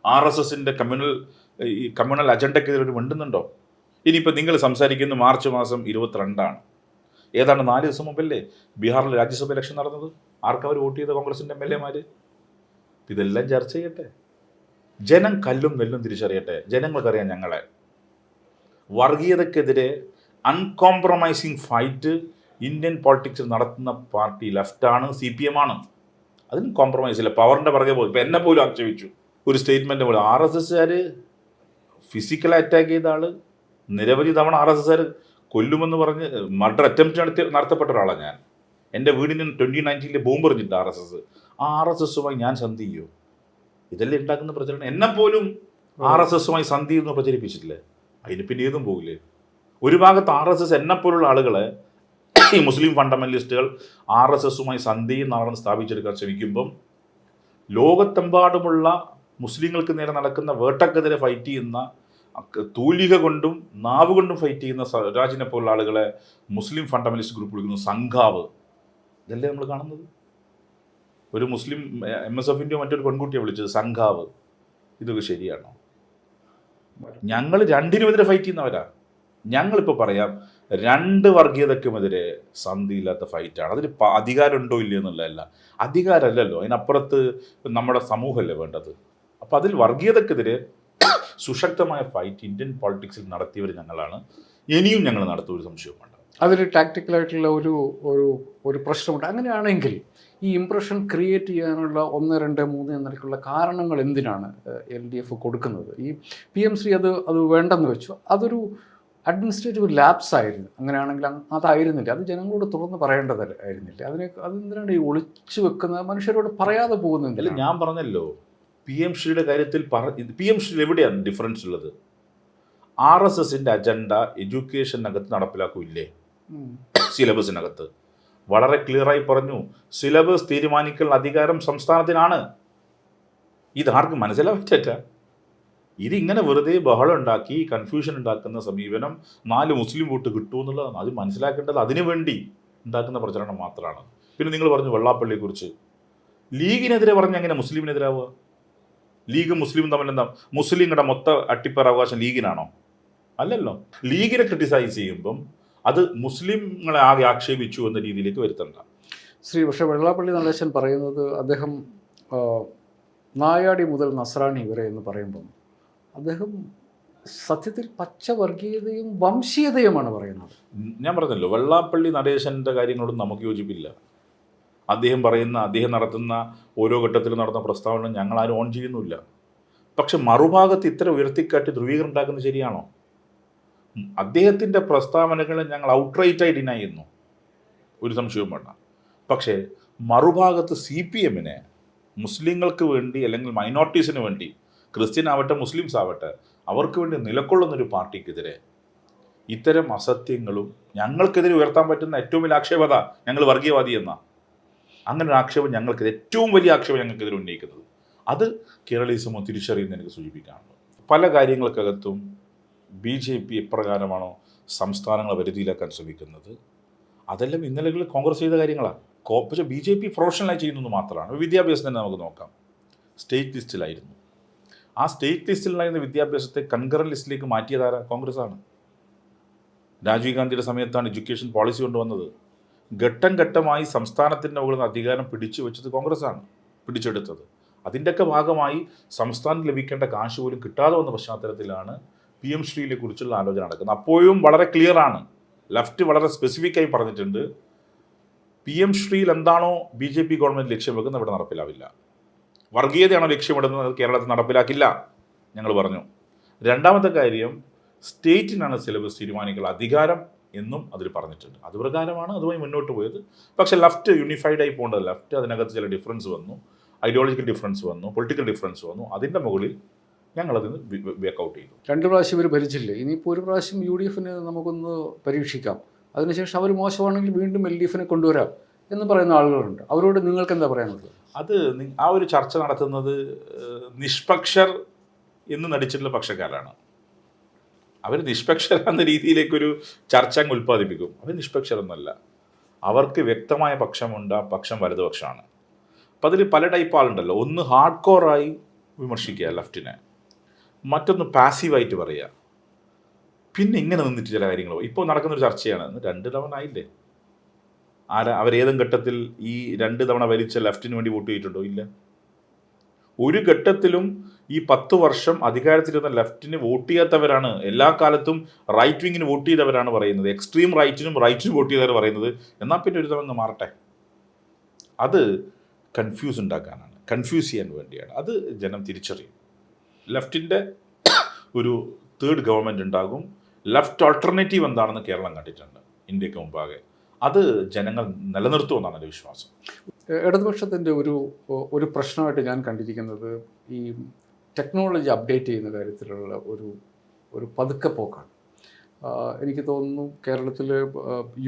RSSൻ്റെ കമ്മ്യൂണൽ അജണ്ടയ്ക്കെതിരെ ഒരു മിണ്ടുന്നുണ്ടോ? ഇനിയിപ്പോൾ നിങ്ങൾ സംസാരിക്കുന്ന മാർച്ച് മാസം 22 ഏതാണ്ട് 4 ദിവസം മുമ്പല്ലേ ബീഹാറിൽ രാജ്യസഭ ഇലക്ഷൻ നടന്നത്? ആർക്കവർ വോട്ട് ചെയ്ത കോൺഗ്രസിൻ്റെ MLA-മാർ? ഇതെല്ലാം ചർച്ച ചെയ്യട്ടെ. ജനം കല്ലും നെല്ലും തിരിച്ചറിയട്ടെ. ജനങ്ങൾക്കറിയാം ഞങ്ങളെ. വർഗീയതക്കെതിരെ അൺകോംപ്രമൈസിങ് ഫൈറ്റ് ഇന്ത്യൻ പോളിറ്റിക്സിൽ നടത്തുന്ന പാർട്ടി ലെഫ്റ്റാണ്, CPM ആണ്. അതിന് കോംപ്രമൈസ് ഇല്ല. പവറിൻ്റെ പുറകെ പോയി. ഇപ്പം എന്നെ പോലും ആക്ഷേപിച്ചു ഒരു സ്റ്റേറ്റ്മെൻറ്റ് പോലെ. RSSകാർ ഫിസിക്കൽ അറ്റാക്ക് ചെയ്ത ആൾ, നിരവധി തവണ RSSകാർ കൊല്ലുമെന്ന് പറഞ്ഞ് മർഡർ അറ്റംപ്റ്റ് നടത്തപ്പെട്ട ഒരാളാണ് ഞാൻ. എൻ്റെ വീടിന് 2019 ബോംബ് എറിഞ്ഞിട്ട് RSS. ആ RSSുമായി ഞാൻ സന്ധി ചെയ്യൂ? ഇതെല്ലാം ഉണ്ടാക്കുന്ന പ്രചരണം. എന്നെപ്പോലും RSSുമായി സന്ധി എന്ന് പ്രചരിപ്പിച്ചിട്ടില്ലേ? അതിന് പിന്നെ ഏതും പോകില്ലേ? ഒരു ഭാഗത്ത് RSS എന്നെപ്പോലുള്ള ആളുകളെ, ഈ മുസ്ലിം ഫണ്ടമെന്റലിസ്റ്റുകൾ RSSുമായി സന്ധി നടന്ന് സ്ഥാപിച്ചെടുക്കാൻ ശ്രമിക്കുമ്പം, ലോകത്തെമ്പാടുമുള്ള മുസ്ലിങ്ങൾക്ക് നേരെ നടക്കുന്ന വേട്ടക്കെതിരെ ഫൈറ്റ് ചെയ്യുന്ന, തൂലിക കൊണ്ടും നാവ് കൊണ്ടും ഫൈറ്റ് ചെയ്യുന്ന സ്വരാജിനെ പോലുള്ള ആളുകളെ മുസ്ലിം ഫണ്ടമെന്റലിസ്റ്റ് ഗ്രൂപ്പ് വിളിക്കുന്നു സംഘാവ്. ഇതല്ലേ നമ്മൾ കാണുന്നത്? ഒരു മുസ്ലിം MSFൻ്റെ മറ്റൊരു പെൺകുട്ടിയെ വിളിച്ചത് സംഘാവ്. ഇതൊക്കെ ശരിയാണോ? ഞങ്ങൾ രണ്ടിനുമെതിരെ ഫൈറ്റ് ചെയ്യുന്നവരാ. ഞങ്ങളിപ്പോൾ പറയാം, 2 വർഗീയതയ്ക്കുമെതിരെ സന്ധിയില്ലാത്ത ഫൈറ്റാണ്. അതിന് അധികാരമുണ്ടോ ഇല്ലയോ എന്നുള്ളതല്ല. അധികാരമല്ലല്ലോ, അതിനപ്പുറത്ത് നമ്മുടെ സമൂഹമല്ലേ വേണ്ടത്. അപ്പോൾ അതിൽ വർഗീയതക്കെതിരെ സുശക്തമായ ഫൈറ്റ് ഇന്ത്യൻ പോളിറ്റിക്സിൽ നടത്തിയവർ ഞങ്ങളാണ്. ഇനിയും ഞങ്ങൾ നടത്തും, ഒരു സംശയവും വേണ്ട. അതിൽ ടാക്ടിക്കലായിട്ടുള്ള ഒരു പ്രശ്നമുണ്ട്. അങ്ങനെയാണെങ്കിൽ ഈ ഇംപ്രഷൻ ക്രിയേറ്റ് ചെയ്യാനുള്ള 1, 2, 3 എന്നൊക്കെയുള്ള കാരണങ്ങൾ എന്തിനാണ് LDF കൊടുക്കുന്നത്? ഈ PMC അത് വേണ്ടെന്ന് വെച്ചു. അതൊരു അഡ്മിനിസ്ട്രേറ്റീവ് ലാപ്സ് ആയിരുന്നു. അങ്ങനെയാണെങ്കിൽ അതായിരുന്നില്ല. അത് ജനങ്ങളോട് തുറന്ന് പറയേണ്ടതായിരുന്നില്ല. അതെന്തിനാണ് ഈ ഒളിച്ചു വെക്കുന്നത്? മനുഷ്യരോട് പറയാതെ പോകുന്നില്ല. ഞാൻ പറഞ്ഞല്ലോ, PMCയുടെ കാര്യത്തിൽ PMCയിൽ എവിടെയാണ് ഡിഫറൻസ് ഉള്ളത്? RSSൻ്റെ അജണ്ട എഡ്യൂക്കേഷനകത്ത് നടപ്പിലാക്കില്ലേ? സിലബസിനകത്ത് വളരെ ക്ലിയറായി പറഞ്ഞു, സിലബസ് തീരുമാനിക്കുന്ന അധികാരം സംസ്ഥാനത്തിനാണ്. ഇതാർക്കും മനസ്സിലാവില്ല. ഇതിങ്ങനെ വെറുതെ ബഹളം ഉണ്ടാക്കി കൺഫ്യൂഷൻ ഉണ്ടാക്കുന്ന സമീപനം 4 മുസ്ലിം വോട്ട് കിട്ടുമെന്നുള്ളതാണ്. അത് മനസ്സിലാക്കേണ്ടത് അതിനു വേണ്ടി ഉണ്ടാക്കുന്ന പ്രചരണം മാത്രമാണ്. പിന്നെ നിങ്ങൾ പറഞ്ഞു വെള്ളാപ്പള്ളിയെക്കുറിച്ച്. ലീഗിനെതിരെ പറഞ്ഞ് എങ്ങനെ മുസ്ലിമിനെതിരാവുക? ലീഗും മുസ്ലിമും തമ്മിലെന്താ? മുസ്ലിങ്ങളുടെ മൊത്തം അട്ടിപ്പറ അവകാശം ലീഗിനാണോ? അല്ലല്ലോ. ലീഗിനെ ക്രിട്ടിസൈസ് ചെയ്യുമ്പം അത് മുസ്ലിങ്ങളെ ആകെ ആക്ഷേപിച്ചു എന്ന രീതിയിലേക്ക് വരുത്തണ്ട. പക്ഷേ വെള്ളാപ്പള്ളി നടേശൻ പറയുന്നത്, അദ്ദേഹം നായാടി മുതൽ നസ്രാണി വരെ എന്ന് പറയുമ്പം അദ്ദേഹം സത്യത്തിൽ പച്ചവർഗീയതയും വംശീയതയുമാണ് പറയുന്നത്. ഞാൻ പറഞ്ഞല്ലോ, വെള്ളാപ്പള്ളി നടേശൻ്റെ കാര്യങ്ങളോടും നമുക്ക് യോജിപ്പില്ല. അദ്ദേഹം നടത്തുന്ന ഓരോ ഘട്ടത്തിലും നടന്ന പ്രസ്താവന ഞങ്ങളാരും ഓൺ ചെയ്യുന്നില്ല. പക്ഷെ മറുഭാഗത്ത് ഇത്തരം ഉയർത്തിക്കാട്ടി ധ്രുവീകരണം ഉണ്ടാക്കുന്നത് ശരിയാണോ? അദ്ദേഹത്തിൻ്റെ പ്രസ്താവനകളെ ഞങ്ങൾ ഔട്ട്റൈറ്റായി ഡിനൈ ചെയ്യുന്നു, ഒരു സംശയവും വേണ്ട. പക്ഷേ മറുഭാഗത്ത് CPMനെ മുസ്ലിങ്ങൾക്ക് വേണ്ടി അല്ലെങ്കിൽ മൈനോറിറ്റീസിന് വേണ്ടി, ക്രിസ്ത്യൻ ആവട്ടെ മുസ്ലിംസ് ആവട്ടെ, അവർക്ക് വേണ്ടി നിലകൊള്ളുന്നൊരു പാർട്ടിക്കെതിരെ ഇത്തരം അസത്യങ്ങളും ഞങ്ങൾക്കെതിരെ ഉയർത്താൻ പറ്റുന്ന ഏറ്റവും വലിയ ആക്ഷേപത ഞങ്ങൾ വർഗീയവാദി എന്ന അങ്ങനെ ഒരു ആക്ഷേപം ഞങ്ങൾക്കെതിരെ, ഏറ്റവും വലിയ ആക്ഷേപം ഞങ്ങൾക്കെതിരെ ഉന്നയിക്കുന്നത്, അത് കേരളീസമോ തിരിച്ചറിയുന്ന എനിക്ക് സൂചിപ്പിക്കാനുണ്ട്. പല കാര്യങ്ങൾക്കകത്തും BJP എപ്രകാരമാണോ സംസ്ഥാനങ്ങളെ വരുതിയിലാക്കാൻ ശ്രമിക്കുന്നത്, അതെല്ലാം ഇന്നലകളിൽ കോൺഗ്രസ് ചെയ്ത കാര്യങ്ങളാണ്. പക്ഷേ BJP പ്രൊഫഷണലായി ചെയ്യുന്നത് മാത്രമാണ്. വിദ്യാഭ്യാസം തന്നെ നമുക്ക് നോക്കാം. സ്റ്റേറ്റ് ലിസ്റ്റിലായിരുന്നു. ആ സ്റ്റേറ്റ് ലിസ്റ്റിലായിരുന്ന വിദ്യാഭ്യാസത്തെ കൺകറന്റ് ലിസ്റ്റിലേക്ക് മാറ്റിയതാരാ? കോൺഗ്രസ്സാണ്. രാജീവ് ഗാന്ധിയുടെ സമയത്താണ് എഡ്യൂക്കേഷൻ പോളിസി കൊണ്ടുവന്നത്. ഘട്ടം ഘട്ടമായി സംസ്ഥാനത്തിൻ്റെ മുകളിൽ നിന്ന് അധികാരം പിടിച്ചു വെച്ചത് കോൺഗ്രസ്സാണ്, പിടിച്ചെടുത്തത്. അതിൻ്റെയൊക്കെ ഭാഗമായി സംസ്ഥാനം ലഭിക്കേണ്ട കാശ് പോലും കിട്ടാതെ വന്ന പശ്ചാത്തലത്തിലാണ് PMCയെ കുറിച്ചുള്ള ആലോചന നടക്കുന്നത്. അപ്പോഴും വളരെ ക്ലിയറാണ്, ലെഫ്റ്റ് വളരെ സ്പെസിഫിക്കായി പറഞ്ഞിട്ടുണ്ട്, PM ശ്രീയിൽ എന്താണോ BJP ഗവൺമെൻറ് ലക്ഷ്യം വെക്കുന്നത് ഇവിടെ നടപ്പിലാവില്ല. വർഗീയതയാണോ ലക്ഷ്യമിടുന്നത് കേരളത്തിൽ നടപ്പിലാക്കില്ല ഞങ്ങൾ പറഞ്ഞു. രണ്ടാമത്തെ കാര്യം, സ്റ്റേറ്റിനാണ് സിലബസ് തീരുമാനിക്കുന്ന അധികാരം എന്നും അതിൽ പറഞ്ഞിട്ടുണ്ട്. അത് പ്രകാരമാണ് അതുമായി മുന്നോട്ട് പോയത്. പക്ഷേ ലെഫ്റ്റ് യൂണിഫൈഡ് ആയി പോകേണ്ടത്. ലെഫ്റ്റ് അതിനകത്ത് ചില ഡിഫറൻസ് വന്നു, ഐഡിയോളജിക്കൽ ഡിഫറൻസ് വന്നു, പൊളിറ്റിക്കൽ ഡിഫറൻസ് വന്നു. അതിൻ്റെ മുകളിൽ ഞങ്ങളതിന് വേക്കൗട്ട് ചെയ്തു. 2 പ്രാവശ്യം ഇവർ ഭരിച്ചില്ലേ, ഇനിയിപ്പോൾ ഒരു പ്രാവശ്യം UDF നമുക്കൊന്ന് പരീക്ഷിക്കാം, അതിനുശേഷം അവർ മോശമാണെങ്കിൽ വീണ്ടും LDF കൊണ്ടുവരാം എന്ന് പറയുന്ന ആളുകളുണ്ട്. അവരോട് നിങ്ങൾക്ക് എന്താ പറയാനുള്ളത്? അത് ആ ഒരു ചർച്ച നടത്തുന്നത് നിഷ്പക്ഷർ എന്ന് നടിച്ചിട്ടുള്ള പക്ഷക്കാരാണ്. അവർ നിഷ്പക്ഷരെന്ന രീതിയിലേക്കൊരു ചർച്ച അങ്ങ് ഉൽപ്പാദിപ്പിക്കും. അവർ നിഷ്പക്ഷരൊന്നുമല്ല. അവർക്ക് വ്യക്തമായ പക്ഷമുണ്ട്. ആ പക്ഷം വലതുപക്ഷമാണ്. അപ്പം അതിൽ പല ടൈപ്പ് ആളുണ്ടല്ലോ. ഒന്ന് ഹാർഡ് കോറായി വിമർശിക്കുക ലെഫ്റ്റിനെ, മറ്റൊന്ന് പാസീവായിട്ട് പറയുക, പിന്നെ ഇങ്ങനെ നിന്നിട്ട് ചില കാര്യങ്ങൾ. ഇപ്പോൾ നടക്കുന്നൊരു ചർച്ചയാണ്. 2 തവണ ആയില്ലേ, അവരേതും ഘട്ടത്തിൽ ഈ 2 തവണ വലിച്ച ലെഫ്റ്റിന് വേണ്ടി വോട്ട് ചെയ്തിട്ടുണ്ടോ? ഇല്ല. ഒരു ഘട്ടത്തിലും ഈ 10 വർഷം അധികാരത്തിലിരുന്ന ലെഫ്റ്റിന് വോട്ട് ചെയ്യാത്തവരാണ് എല്ലാ കാലത്തും റൈറ്റ് വിങ്ങിന് വോട്ട് ചെയ്തവരാണ് പറയുന്നത്. എക്സ്ട്രീം റൈറ്റിനും വോട്ട് ചെയ്തവർ പറയുന്നത്. എന്നാൽ പിന്നെ ഒരു തവണ മാറട്ടെ. അത് കൺഫ്യൂസ് ഉണ്ടാക്കാനാണ്, കൺഫ്യൂസ് ചെയ്യാൻ വേണ്ടിയാണ്. അത് ജനം തിരിച്ചറിയും. ലെഫ്റ്റിൻ്റെ ഒരു 3rd ഗവൺമെൻറ് ഉണ്ടാകും. ലെഫ്റ്റ് ഓൾട്ടർനേറ്റീവ് എന്താണെന്ന് കേരളം കണ്ടിട്ടുണ്ട് ഇന്ത്യക്ക് മുമ്പാകെ. അത് ജനങ്ങൾ നിലനിർത്തുമെന്നാണ് എൻ്റെ വിശ്വാസം. ഇടതുപക്ഷത്തിൻ്റെ ഒരു പ്രശ്നമായിട്ട് ഞാൻ കണ്ടിരിക്കുന്നത് ഈ ടെക്നോളജി അപ്ഡേറ്റ് ചെയ്യുന്ന കാര്യത്തിലുള്ള ഒരു പതുക്കെ പോക്കാണ്. എനിക്ക് തോന്നുന്നു കേരളത്തിൽ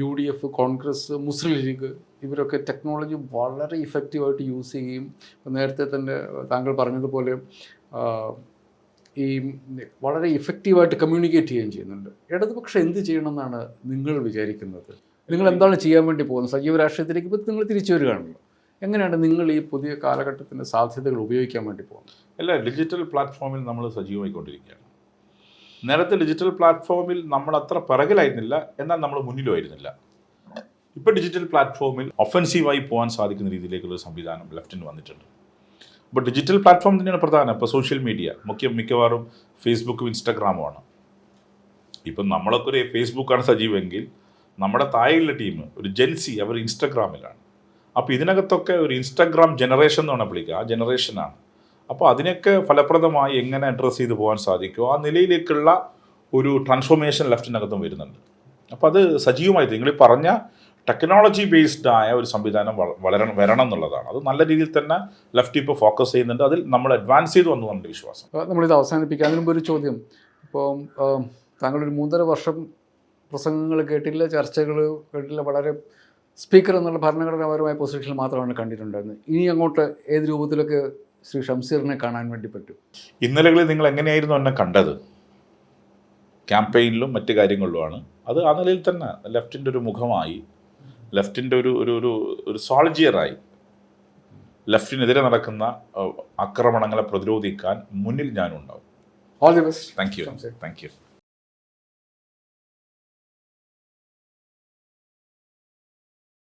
UDF, കോൺഗ്രസ്, മുസ്ലിം ലീഗ് ഇവരൊക്കെ ടെക്നോളജി വളരെ ഇഫക്റ്റീവായിട്ട് യൂസ് ചെയ്യുകയും നേരത്തെ തന്നെ താങ്കൾ പറഞ്ഞതുപോലെ ഈ വളരെ ഇഫക്റ്റീവായിട്ട് കമ്മ്യൂണിക്കേറ്റ് ചെയ്യുകയും ചെയ്യുന്നുണ്ട്. ഇടതുപക്ഷം എന്ത് ചെയ്യണമെന്നാണ് നിങ്ങൾ വിചാരിക്കുന്നത്? നിങ്ങൾ എന്താണ് ചെയ്യാൻ വേണ്ടി പോകുന്നത്? സജീവ രാഷ്ട്രീയത്തിലേക്ക് ഇപ്പോൾ നിങ്ങൾ തിരിച്ചു വരികയാണല്ലോ. എങ്ങനെയാണ് നിങ്ങൾ ഈ പുതിയ കാലഘട്ടത്തിൻ്റെ സാധ്യതകൾ ഉപയോഗിക്കാൻ വേണ്ടി പോകുന്നത്? അല്ല, ഡിജിറ്റൽ പ്ലാറ്റ്ഫോമിൽ നമ്മൾ സജീവമായിക്കൊണ്ടിരിക്കുകയാണ്. നേരത്തെ ഡിജിറ്റൽ പ്ലാറ്റ്ഫോമിൽ നമ്മൾ അത്ര പിറകിലായിരുന്നില്ല, എന്നാൽ നമ്മൾ മുന്നിലുമായിരുന്നില്ല. ഇപ്പോൾ ഡിജിറ്റൽ പ്ലാറ്റ്ഫോമിൽ ഒഫൻസീവായി പോകാൻ സാധിക്കുന്ന രീതിയിലേക്കുള്ള സംവിധാനം ലെഫ്റ്റിന് വന്നിട്ടുണ്ട്. അപ്പോൾ ഡിജിറ്റൽ പ്ലാറ്റ്ഫോം തന്നെയാണ് പ്രധാനം. ഇപ്പോൾ സോഷ്യൽ മീഡിയ മിക്കവാറും ഫേസ്ബുക്കും ഇൻസ്റ്റാഗ്രാമുമാണ്. ഇപ്പം നമ്മളൊക്കെ ഒരു ഫേസ്ബുക്കാണ് സജീവമെങ്കിൽ നമ്മുടെ താഴെയുള്ള ടീം ഒരു ജെൻസി അവർ ഇൻസ്റ്റാഗ്രാമിലാണ്. അപ്പോൾ ഇതിനകത്തൊക്കെ ഒരു ഇൻസ്റ്റാഗ്രാം ജനറേഷൻ എന്ന് വേണം വിളിക്കുക. ആ ജനറേഷനാണ്. അപ്പോൾ അതിനൊക്കെ ഫലപ്രദമായി എങ്ങനെ അഡ്രസ്സ് ചെയ്ത് പോകാൻ സാധിക്കുമോ ആ നിലയിലേക്കുള്ള ഒരു ട്രാൻസ്ഫോർമേഷൻ ലെഫ്റ്റിനകത്തും വരുന്നുണ്ട്. അപ്പോൾ അത് സജീവമായി നിങ്ങൾ പറഞ്ഞ ടെക്നോളജി ബേസ്ഡ് ആയ ഒരു സംവിധാനം വരണം എന്നുള്ളതാണ്. അത് നല്ല രീതിയിൽ തന്നെ ലെഫ്റ്റ് ഇപ്പോൾ ഫോക്കസ് ചെയ്യുന്നുണ്ട്. അതിൽ നമ്മൾ അഡ്വാൻസ് ചെയ്തു വന്നു നമ്മുടെ വിശ്വാസം. നമ്മളിത് അവസാനിപ്പിക്കുക. അതിന് മുമ്പ് ഒരു ചോദ്യം. ഇപ്പോൾ താങ്കളൊരു 3.5 വർഷം പ്രസംഗങ്ങൾ കേട്ടില്ല, ചർച്ചകൾ കേട്ടില്ല, വളരെ സ്പീക്കർ എന്നുള്ള ഭരണഘടനാപരമായ പൊസിഷനിൽ മാത്രമാണ് കണ്ടിട്ടുണ്ടായിരുന്നത്. ഇനി അങ്ങോട്ട് ഏത് രൂപത്തിലൊക്കെ ശ്രീ ഷംസീറിനെ കാണാൻ വേണ്ടി പറ്റും? ഇന്നലകളിൽ നിങ്ങൾ എങ്ങനെയായിരുന്നു എന്നെ കണ്ടത്? ക്യാമ്പയിനിലും മറ്റു കാര്യങ്ങളിലുമാണ്. അത് ആ നിലയിൽ തന്നെ ലെഫ്റ്റിൻ്റെ ഒരു മുഖമായി, ലെഫ്റ്റിൻ്റെ ഒരു സോൾജിയറായി ലെഫ്റ്റിനെതിരെ നടക്കുന്ന ആക്രമണങ്ങളെ പ്രതിരോധിക്കാൻ മുന്നിൽ ഞാനുണ്ടാവും. All the best. Thank U.